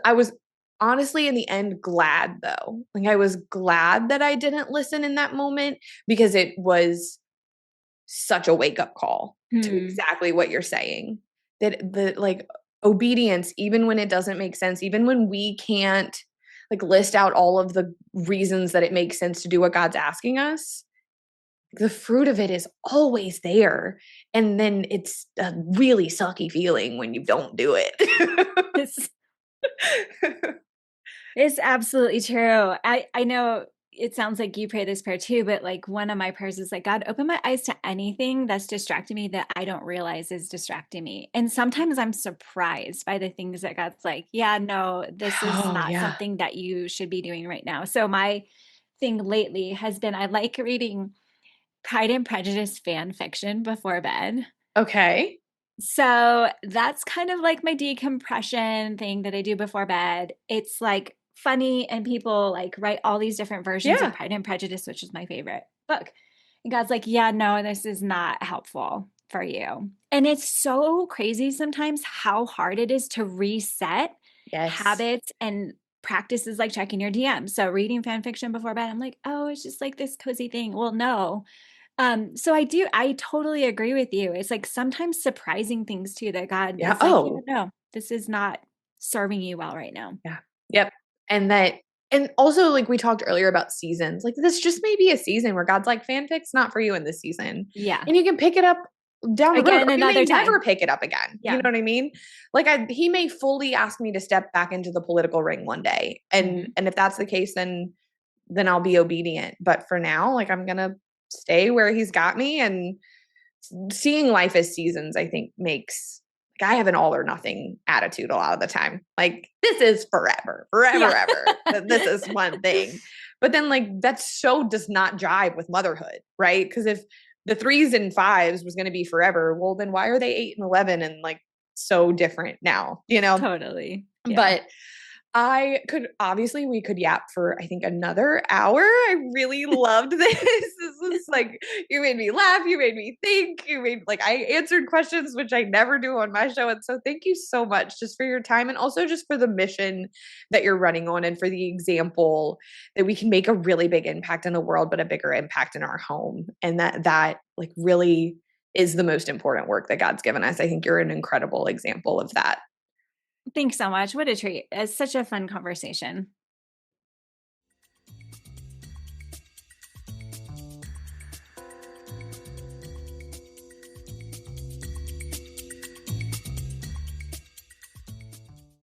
I was honestly in the end glad though. Like I was glad that I didn't listen in that moment because it was such a wake up call to Hmm. exactly what you're saying. That the like obedience, even when it doesn't make sense, even when we can't like list out all of the reasons that it makes sense to do what God's asking us, the fruit of it is always there. And then it's a really sucky feeling when you don't do it. It's it's absolutely true. I know it sounds like you pray this prayer too, but like one of my prayers is like, God, open my eyes to anything that's distracting me that I don't realize is distracting me. And sometimes I'm surprised by the things that God's like, yeah, no, this is Oh, not yeah. something that you should be doing right now. So my thing lately has been I like reading Pride and Prejudice fan fiction before bed. Okay. So that's kind of like my decompression thing that I do before bed. It's like funny, and people like write all these different versions of Yeah. Pride and Prejudice, which is my favorite book. And God's like, yeah, no, this is not helpful for you. And it's so crazy sometimes how hard it is to reset Yes. habits and practices like checking your DMs. So reading fan fiction before bed, I'm like, oh, it's just like this cozy thing. Well, no, so I totally agree with you. It's like sometimes surprising things too that God Yeah. is like, yeah, Oh, no, this is not serving you well right now. yeah. Yep. And also like we talked earlier about seasons. Like this just may be a season where God's like fanfic's not for you in this season. Yeah. And you can pick it up down the road Again, or you may another never time. pick it up again. You know Yeah. what I mean? Like he may fully ask me to step back into the political ring one day. And Mhm. and if that's the case then I'll be obedient. But for now, like I'm going to stay where he's got me and seeing life as seasons, I think makes like I have an all or nothing attitude a lot of the time. Like this is forever, forever, Yeah. ever. This is one thing. But then like that so does not jive with motherhood, right? Because if the 3s and 5s was going to be forever, well then why are they 8 and 11 and like so different now, Totally. Yeah. But We could yap for, I think, another hour. I really loved this. This is like, you made me laugh, you made me think, I answered questions, which I never do on my show. And so thank you so much just for your time and also just for the mission that you're running on and for the example that we can make a really big impact in the world, but a bigger impact in our home. And that like really is the most important work that God's given us. I think you're an incredible example of that. Thanks so much. What a treat. It's such a fun conversation.